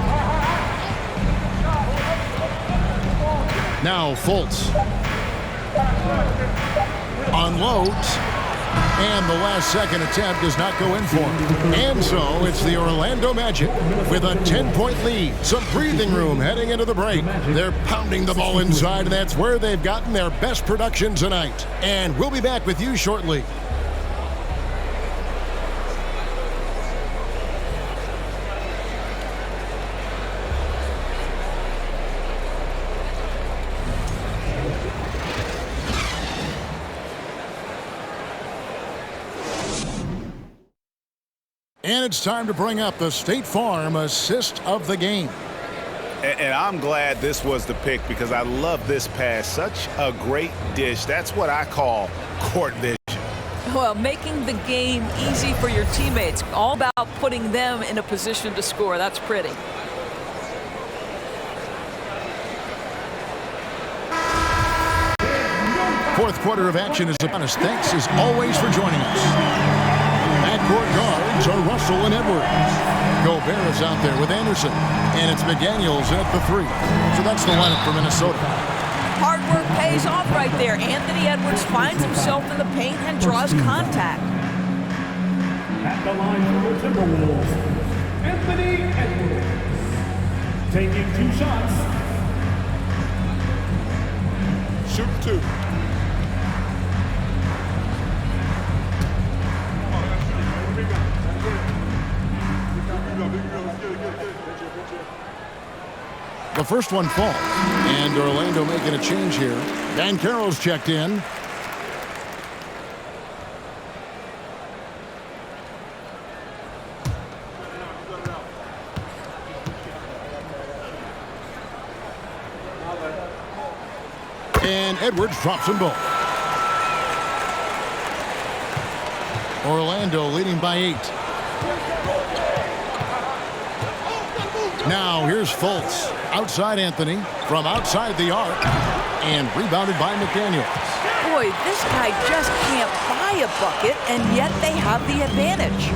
Now Fultz unloads, and the last second attempt does not go in for him. And so it's the Orlando Magic with a 10-point lead. Some breathing room heading into the break. They're pounding the ball inside, and that's where they've gotten their best production tonight. And we'll be back with you shortly. And it's time to bring up the State Farm assist of the game. And I'm glad this was the pick because I love this pass. Such a great dish. That's what I call court vision. Well, making the game easy for your teammates. All about putting them in a position to score. That's pretty. Fourth quarter of action is upon us. Thanks as always for joining us. Backcourt guards are Russell and Edwards. Gobert is out there with Anderson. And it's McDaniels in at the 3. So that's the lineup for Minnesota. Hard work pays off right there. Anthony Edwards finds himself in the paint and draws contact. At the line for the Timberwolves, Anthony Edwards. Taking 2 shots. Shoot 2. The first one falls, and Orlando making a change here. Banchero's checked in. And Edwards drops them both. Orlando leading by 8. Now here's Fultz. Outside Anthony. From outside the arc. And rebounded by McDaniels. Boy, this guy just can't buy a bucket, and yet they have the advantage.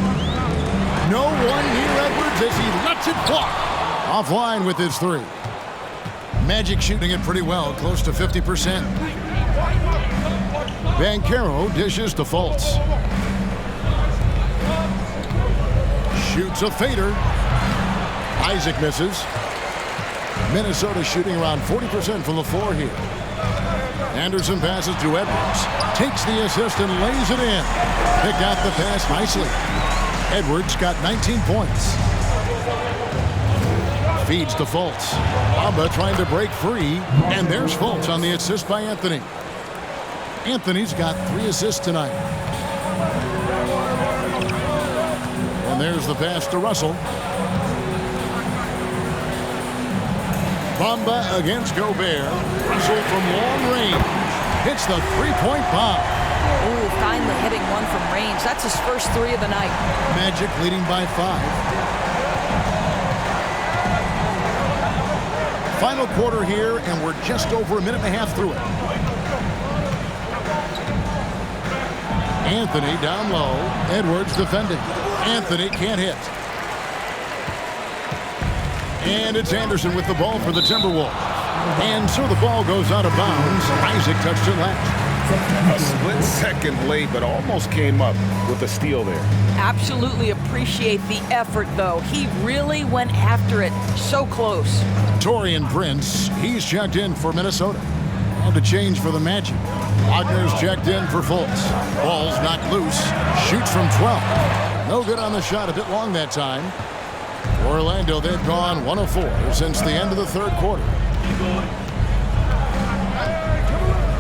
No one near Edwards as he lets it fly. Offline with his 3. Magic shooting it pretty well, close to 50%. Banchero dishes to Fultz. Shoots a fader. Isaac misses. Minnesota shooting around 40% from the floor here. Anderson passes to Edwards. Takes the assist and lays it in. They got the pass nicely. Edwards got 19 points. Feeds to Fultz. Bamba trying to break free. And there's Fultz on the assist by Anthony. Anthony's got 3 assists tonight. And there's the pass to Russell. Bamba against Gobert. Russell from long range hits the three-point bomb. Ooh, finally hitting one from range. That's his first 3 of the night. Magic leading by 5. Final quarter here, and we're just over a minute and a half through it. Anthony down low. Edwards defending. Anthony can't hit. And it's Anderson with the ball for the Timberwolves. And so the ball goes out of bounds. Isaac touched it last. A split second late, but almost came up with a steal there. Absolutely appreciate the effort, though. He really went after it. So close. Taurean Prince, he's checked in for Minnesota. And a change for the Magic. Wagner's checked in for Fultz. Ball's knocked loose. Shoots from 12. No good on the shot. A bit long that time. Orlando, they've gone 1 of 4 since the end of the third quarter.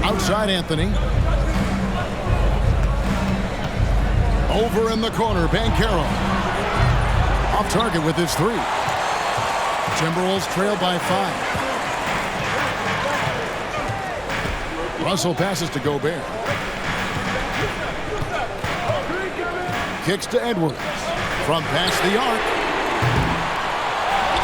Outside Anthony. Over in the corner, Banchero. Off target with his 3. Timberwolves trail by 5. Russell passes to Gobert. Kicks to Edwards. From past the arc.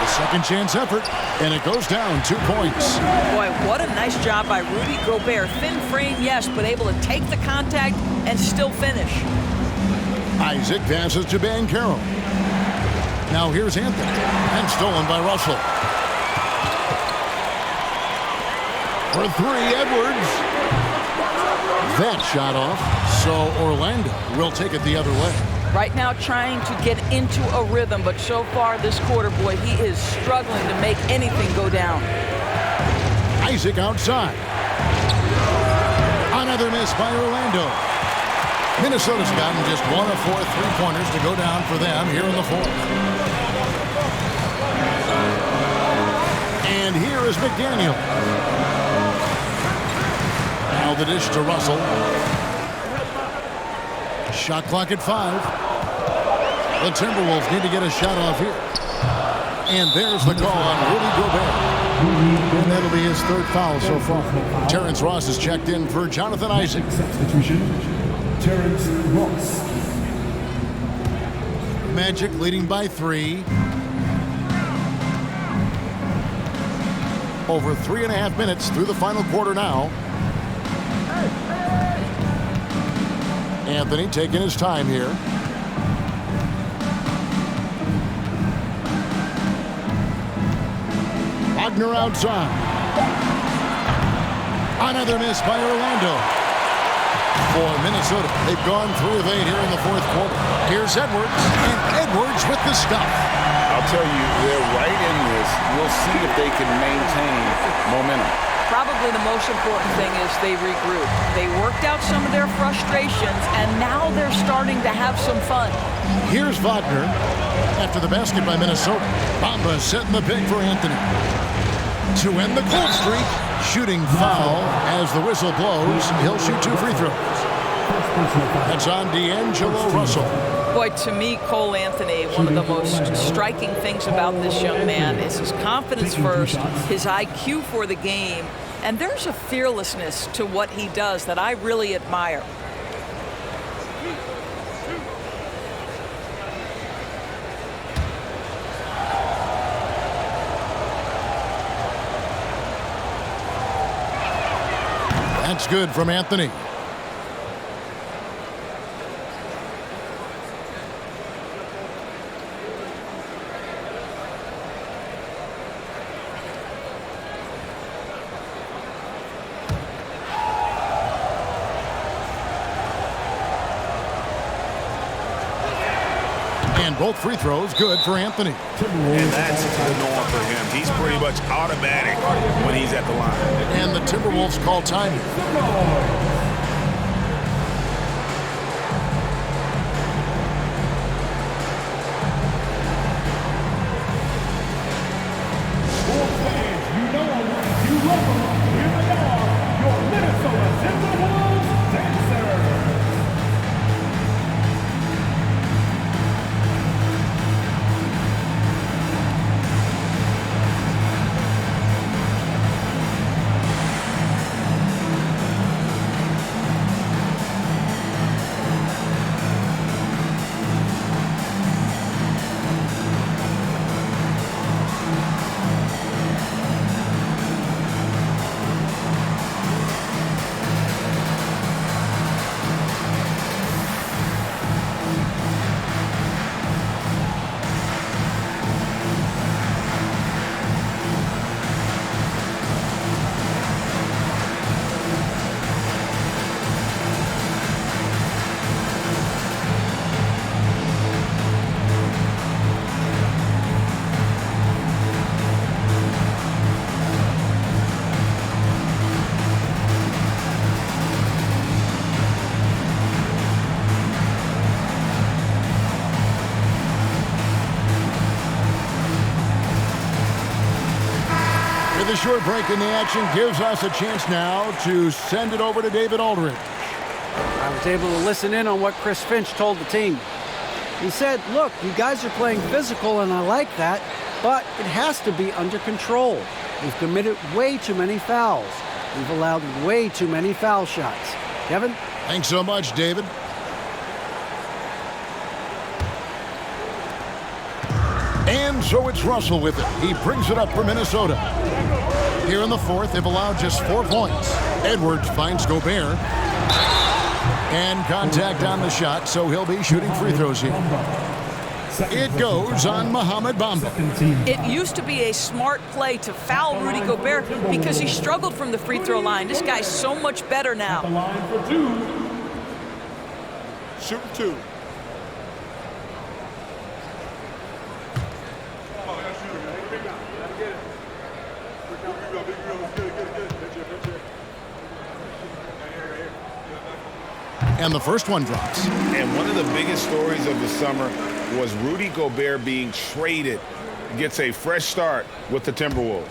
The second chance effort, and it goes down 2 points. Boy, what a nice job by Rudy Gobert. Thin frame, yes, but able to take the contact and still finish. Isaac passes to Banchero. Now here's Anthony, and stolen by Russell. For 3, Edwards. That shot off, so Orlando will take it the other way. Right now trying to get into a rhythm, but so far this quarter, boy, he is struggling to make anything go down. Isaac outside. Another miss by Orlando. Minnesota's gotten just 1 of 4 3-pointers to go down for them here in the fourth. And here is McDaniel. Now the dish to Russell. Shot clock at 5. The Timberwolves need to get a shot off here. And there's the call on Rudy Gobert. And that'll be his 3rd foul so far. Terrence Ross is checked in for Jonathan Isaac. Substitution, Terrence Ross. Magic leading by 3. Over 3.5 minutes through the final quarter now. Anthony taking his time here. Wagner outside. Another miss by Orlando. For Minnesota, they've gone 3 of 8 here in the fourth quarter. Here's Edwards, and Edwards with the stuff. I'll tell you, they're right in this. We'll see if they can maintain momentum. Probably the most important thing is they regroup. They worked out some of their frustrations, and now they're starting to have some fun. Here's Wagner after the basket by Minnesota. Bamba setting the pick for Anthony. To end the cold streak, shooting foul as the whistle blows. He'll shoot 2 free throws. That's on D'Angelo Russell. Boy, to me, Cole Anthony, one of the most striking things about this young man is his confidence first, his IQ for the game, and there's a fearlessness to what he does that I really admire. That's good from Anthony. And both free throws good for Anthony. And that's the norm for him. He's pretty much automatic when he's at the line. And the Timberwolves call time. The short break in the action gives us a chance now to send it over to David Aldridge. I was able to listen in on what Chris Finch told the team. He said, look, you guys are playing physical and I like that, but it has to be under control. We've committed way too many fouls. We've allowed way too many foul shots. Kevin? Thanks so much, David. And so it's Russell with it. He brings it up for Minnesota. Here in the fourth, they've allowed just 4 points. Edwards finds Gobert. And contact on the shot, so he'll be shooting free throws here. It goes on Mohamed Bamba. It used to be a smart play to foul Rudy Gobert because he struggled from the free throw line. This guy's so much better now. Shoot 2. And the first one drops. And one of the biggest stories of the summer was Rudy Gobert being traded. Gets a fresh start with the Timberwolves.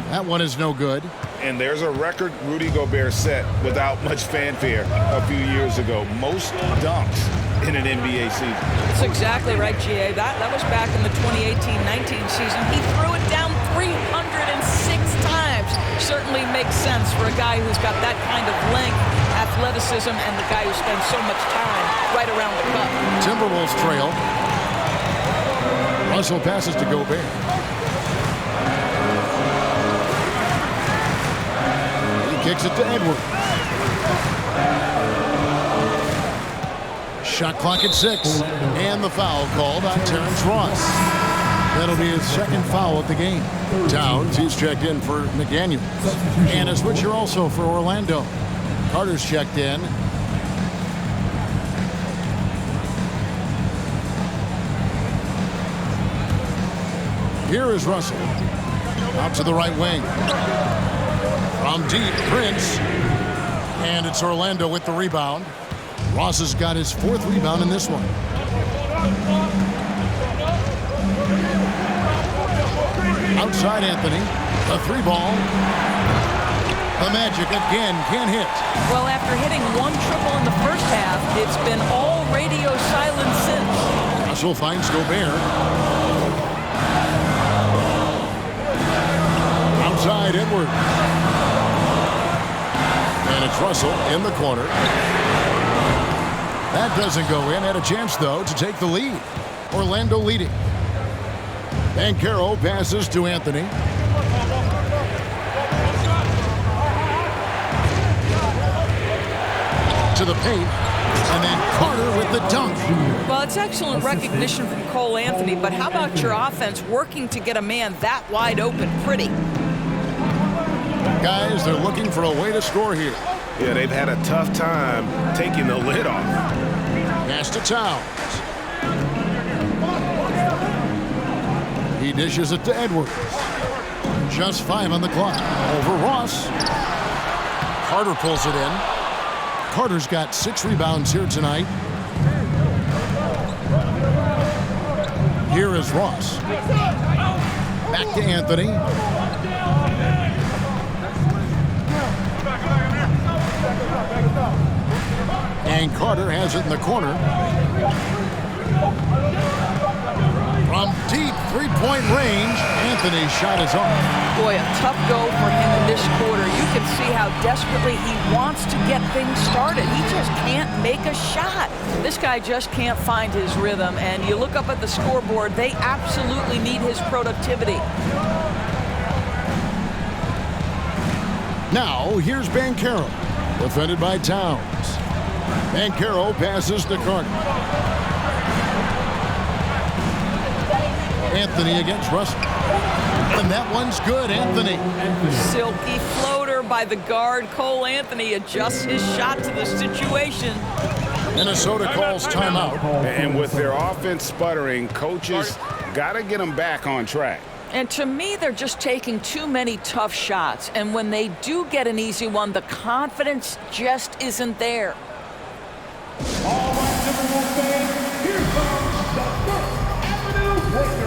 That one is no good. And there's a record Rudy Gobert set without much fanfare a few years ago. Most dunks in an NBA season. That's exactly right, GA. That was back in the 2018-19 season. He threw it down 306 times. Certainly makes sense for a guy who's got that kind of length, athleticism, and the guy who spends so much time right around the cup. Timberwolves trail. Russell passes to Gobert. Kicks it to Edwards. Shot clock at 6. And the foul called on Terrence Ross. That'll be his second foul of the game. Towns, he's checked in for McDaniels. And a switcher also for Orlando. Carter's checked in. Here is Russell. Out to the right wing. From deep, Prince. And it's Orlando with the rebound. Ross has got his 4th rebound in this one. Outside Anthony. The 3-ball. The Magic again can't hit. Well, after hitting 1 triple in the first half, it's been all radio silence since. Russell finds Gobert. Outside Edwards. And it's Russell in the corner. That doesn't go in. Had a chance, though, to take the lead. Orlando leading. Banchero passes to Anthony. To the paint. And then Carter with the dunk. Well, it's excellent recognition from Cole Anthony, but how about your offense working to get a man that wide open? Pretty. Guys, they're looking for a way to score here. Yeah, they've had a tough time taking the lid off. Pass to Towns. He dishes it to Edwards. Just 5 on the clock. Over Ross. Carter pulls it in. Carter's got 6 rebounds here tonight. Here is Ross. Back to Anthony. And Carter has it in the corner. From deep three-point range, Anthony's shot is off. Boy, a tough go for him in this quarter. You can see how desperately he wants to get things started. He just can't make a shot. This guy just can't find his rhythm. And you look up at the scoreboard, they absolutely need his productivity. Now, here's Banchero, defended by Towns. Banchero passes to Carter. Anthony against Russell. And that one's good, Anthony. Silky floater by the guard. Cole Anthony adjusts his shot to the situation. Minnesota calls timeout. And with their offense sputtering, coaches got to get them back on track. And to me, they're just taking too many tough shots. And when they do get an easy one, the confidence just isn't there. All right, Timberwolves fans, here comes the First Avenue Breaker.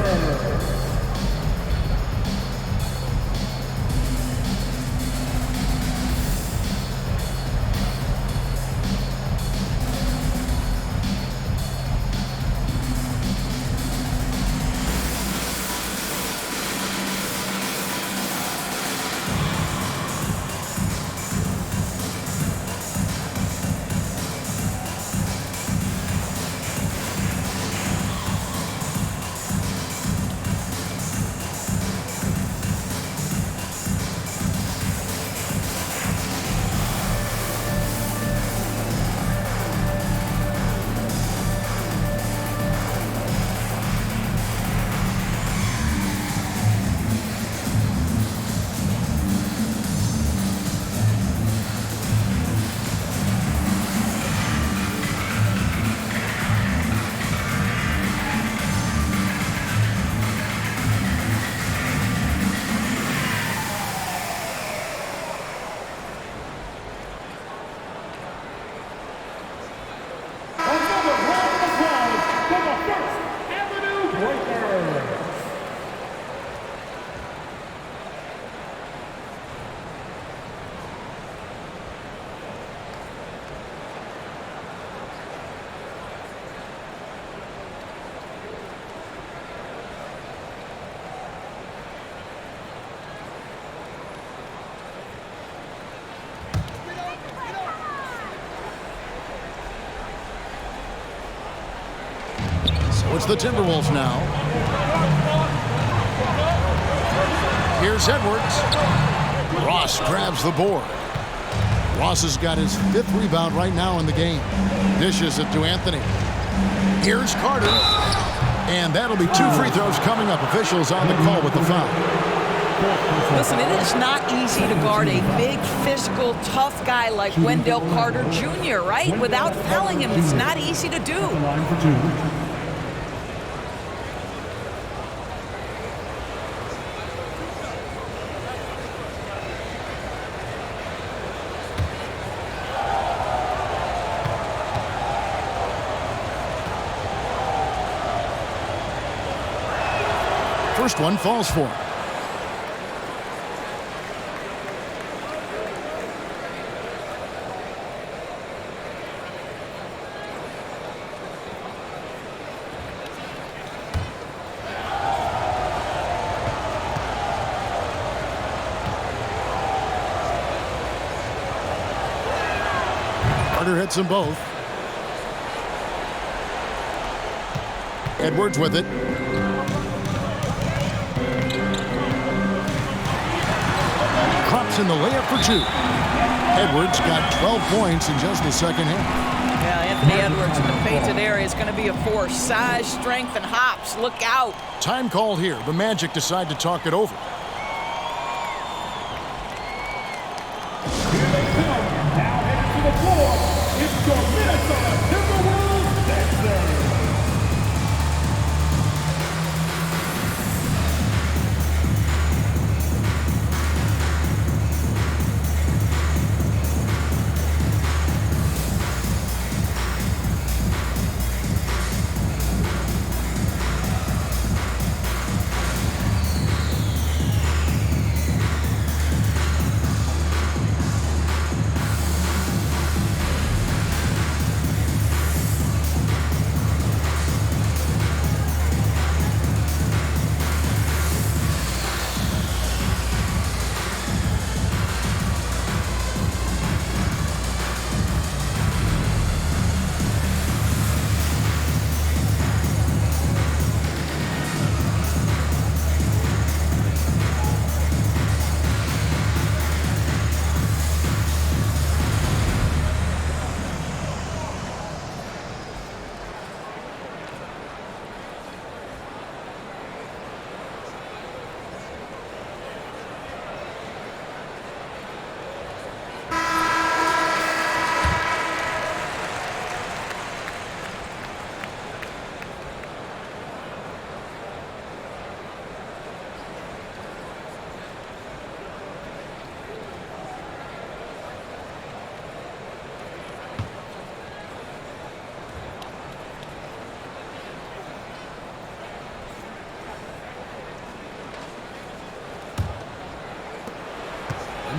It's the Timberwolves now. Here's Edwards. Ross grabs the board. Ross has got his 5th rebound right now in the game. Dishes it to Anthony. Here's Carter. And that'll be 2 free throws coming up. Officials on the call with the foul. Listen, it is not easy to guard a big, physical, tough guy like Wendell Carter Jr., right? Without fouling him, it's not easy to do. First one falls for him. Carter hits them both. Edwards with it. Drops in the layup for 2. Edwards got 12 points in just the second half. Yeah, Anthony Edwards in the painted area is going to be a force. Size, strength, and hops. Look out. Time called here. The Magic decide to talk it over.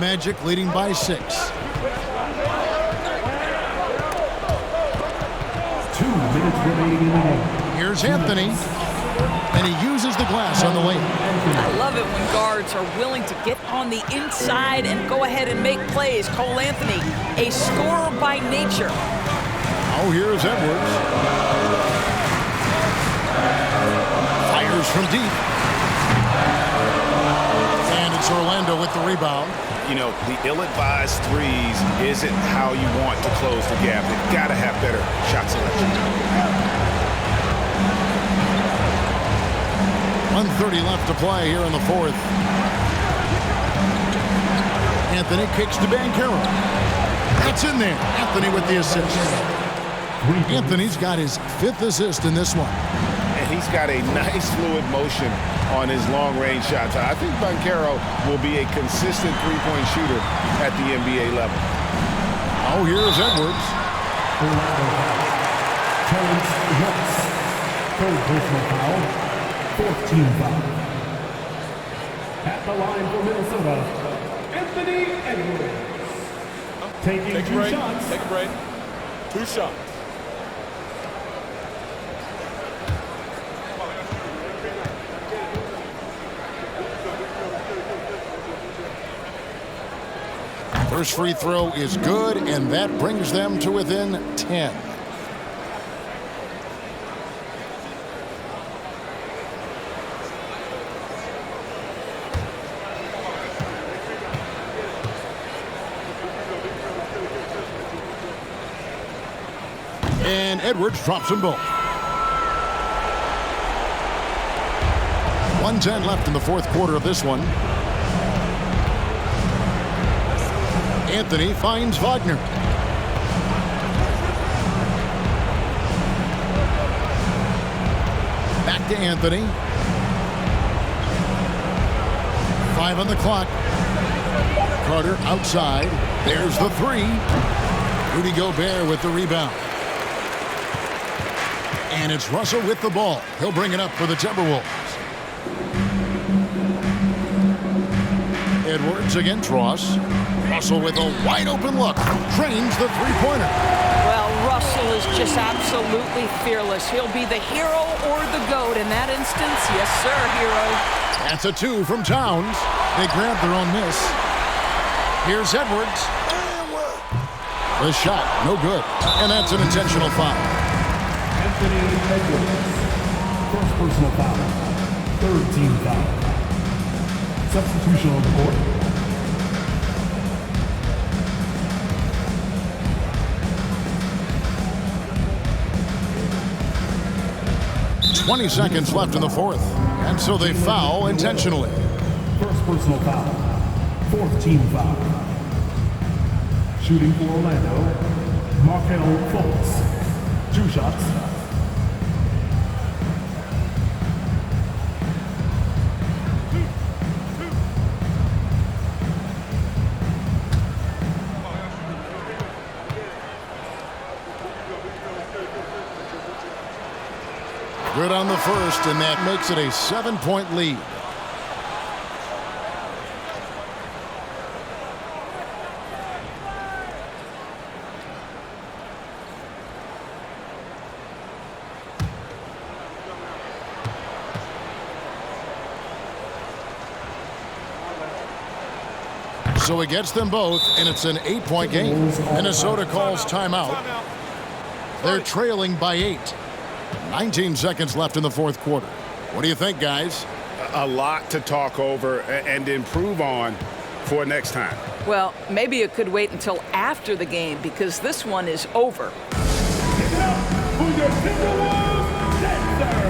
Magic leading by 6. 2 minutes remaining in the game. Here's Anthony, and he uses the glass on the lane. I love it when guards are willing to get on the inside and go ahead and make plays. Cole Anthony, a scorer by nature. Oh, here's Edwards. Fires from deep. And it's Orlando with the rebound. You know, the ill-advised threes isn't how you want to close the gap. They've got to have better shot selection. 1:30 left to play here in the fourth. Anthony kicks to Bankero. That's in there. Anthony with the assist. Anthony's got his 5th assist in this one. And he's got a nice fluid motion on his long-range shots. I think Bankero will be a consistent three-point shooter at the NBA level. Oh, here's Edwards. Terrence Ross. Third personal foul. 14 foul. At the line for Minnesota, Anthony Edwards. Taking two shots. Take a break. 2 shots. First free throw is good, and that brings them to within 10. And Edwards drops them both. 1:10 left in the fourth quarter of this one. Anthony finds Wagner. Back to Anthony. 5 on the clock. Carter outside. There's the 3. Rudy Gobert with the rebound. And it's Russell with the ball. He'll bring it up for the Timberwolves. Edwards against Ross. Russell with a wide open look. Trains the three-pointer. Well, Russell is just absolutely fearless. He'll be the hero or the GOAT in that instance. Yes, sir, hero. That's a 2 from Towns. They grab their own miss. Here's Edwards. The shot, no good. And that's an intentional foul. Anthony Edwards. First personal foul. Third team foul. Substitution on the court. 20 seconds left in the fourth. And so they foul intentionally. First personal foul. Fourth team foul. Shooting for Orlando, Markelle Fultz. 2 shots. Good on the first, and that makes it a 7-point lead. So he gets them both, and it's an 8-point game. Minnesota calls timeout. They're trailing by 8. 19 seconds left in the fourth quarter. What do you think, guys? A lot to talk over and improve on for next time. Well, maybe it could wait until after the game because this one is over. Give it up for your Timberwolves dancer.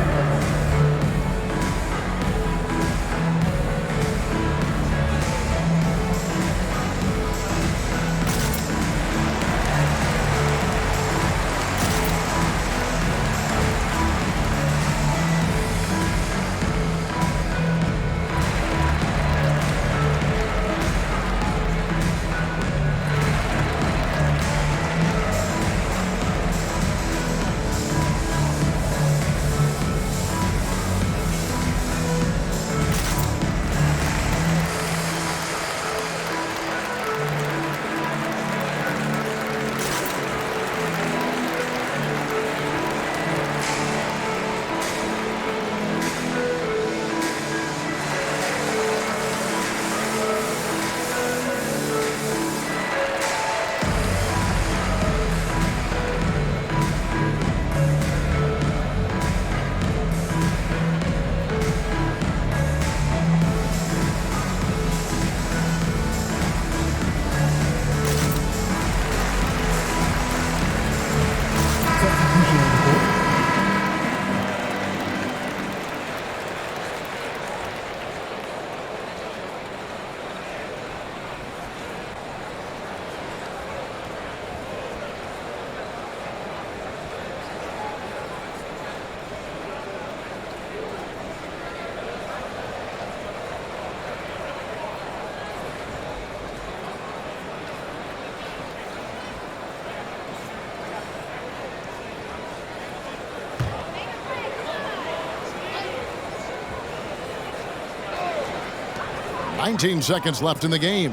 19 seconds left in the game.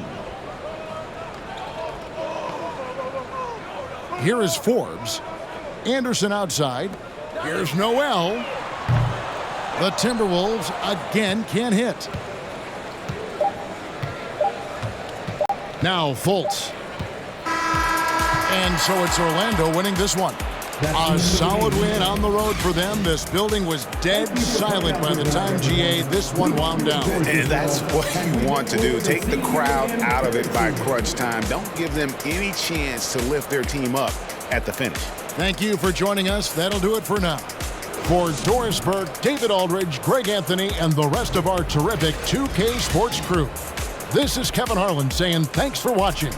Here is Forbes. Anderson outside. Here's Noel. The Timberwolves again can't hit. Now Fultz. And so it's Orlando winning this one. A solid win on the road for them. This building was dead silent by the time, GA, this one wound down. And that's what you want to do. Take the crowd out of it by crunch time. Don't give them any chance to lift their team up at the finish. Thank you for joining us. That'll do it for now. For Doris Burke, David Aldridge, Greg Anthony, and the rest of our terrific 2K Sports crew, this is Kevin Harlan saying thanks for watching.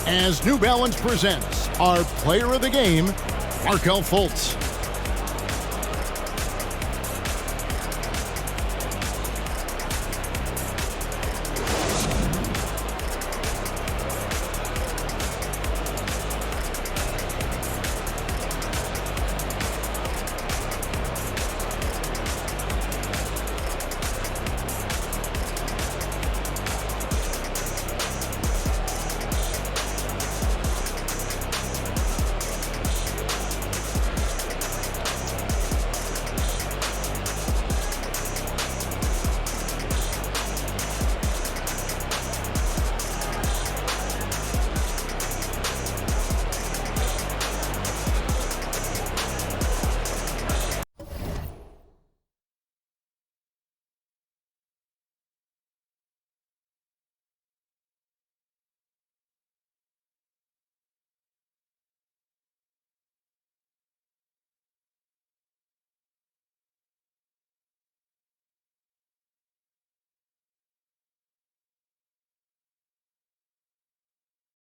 As New Balance presents our player of the game, Markelle Fultz.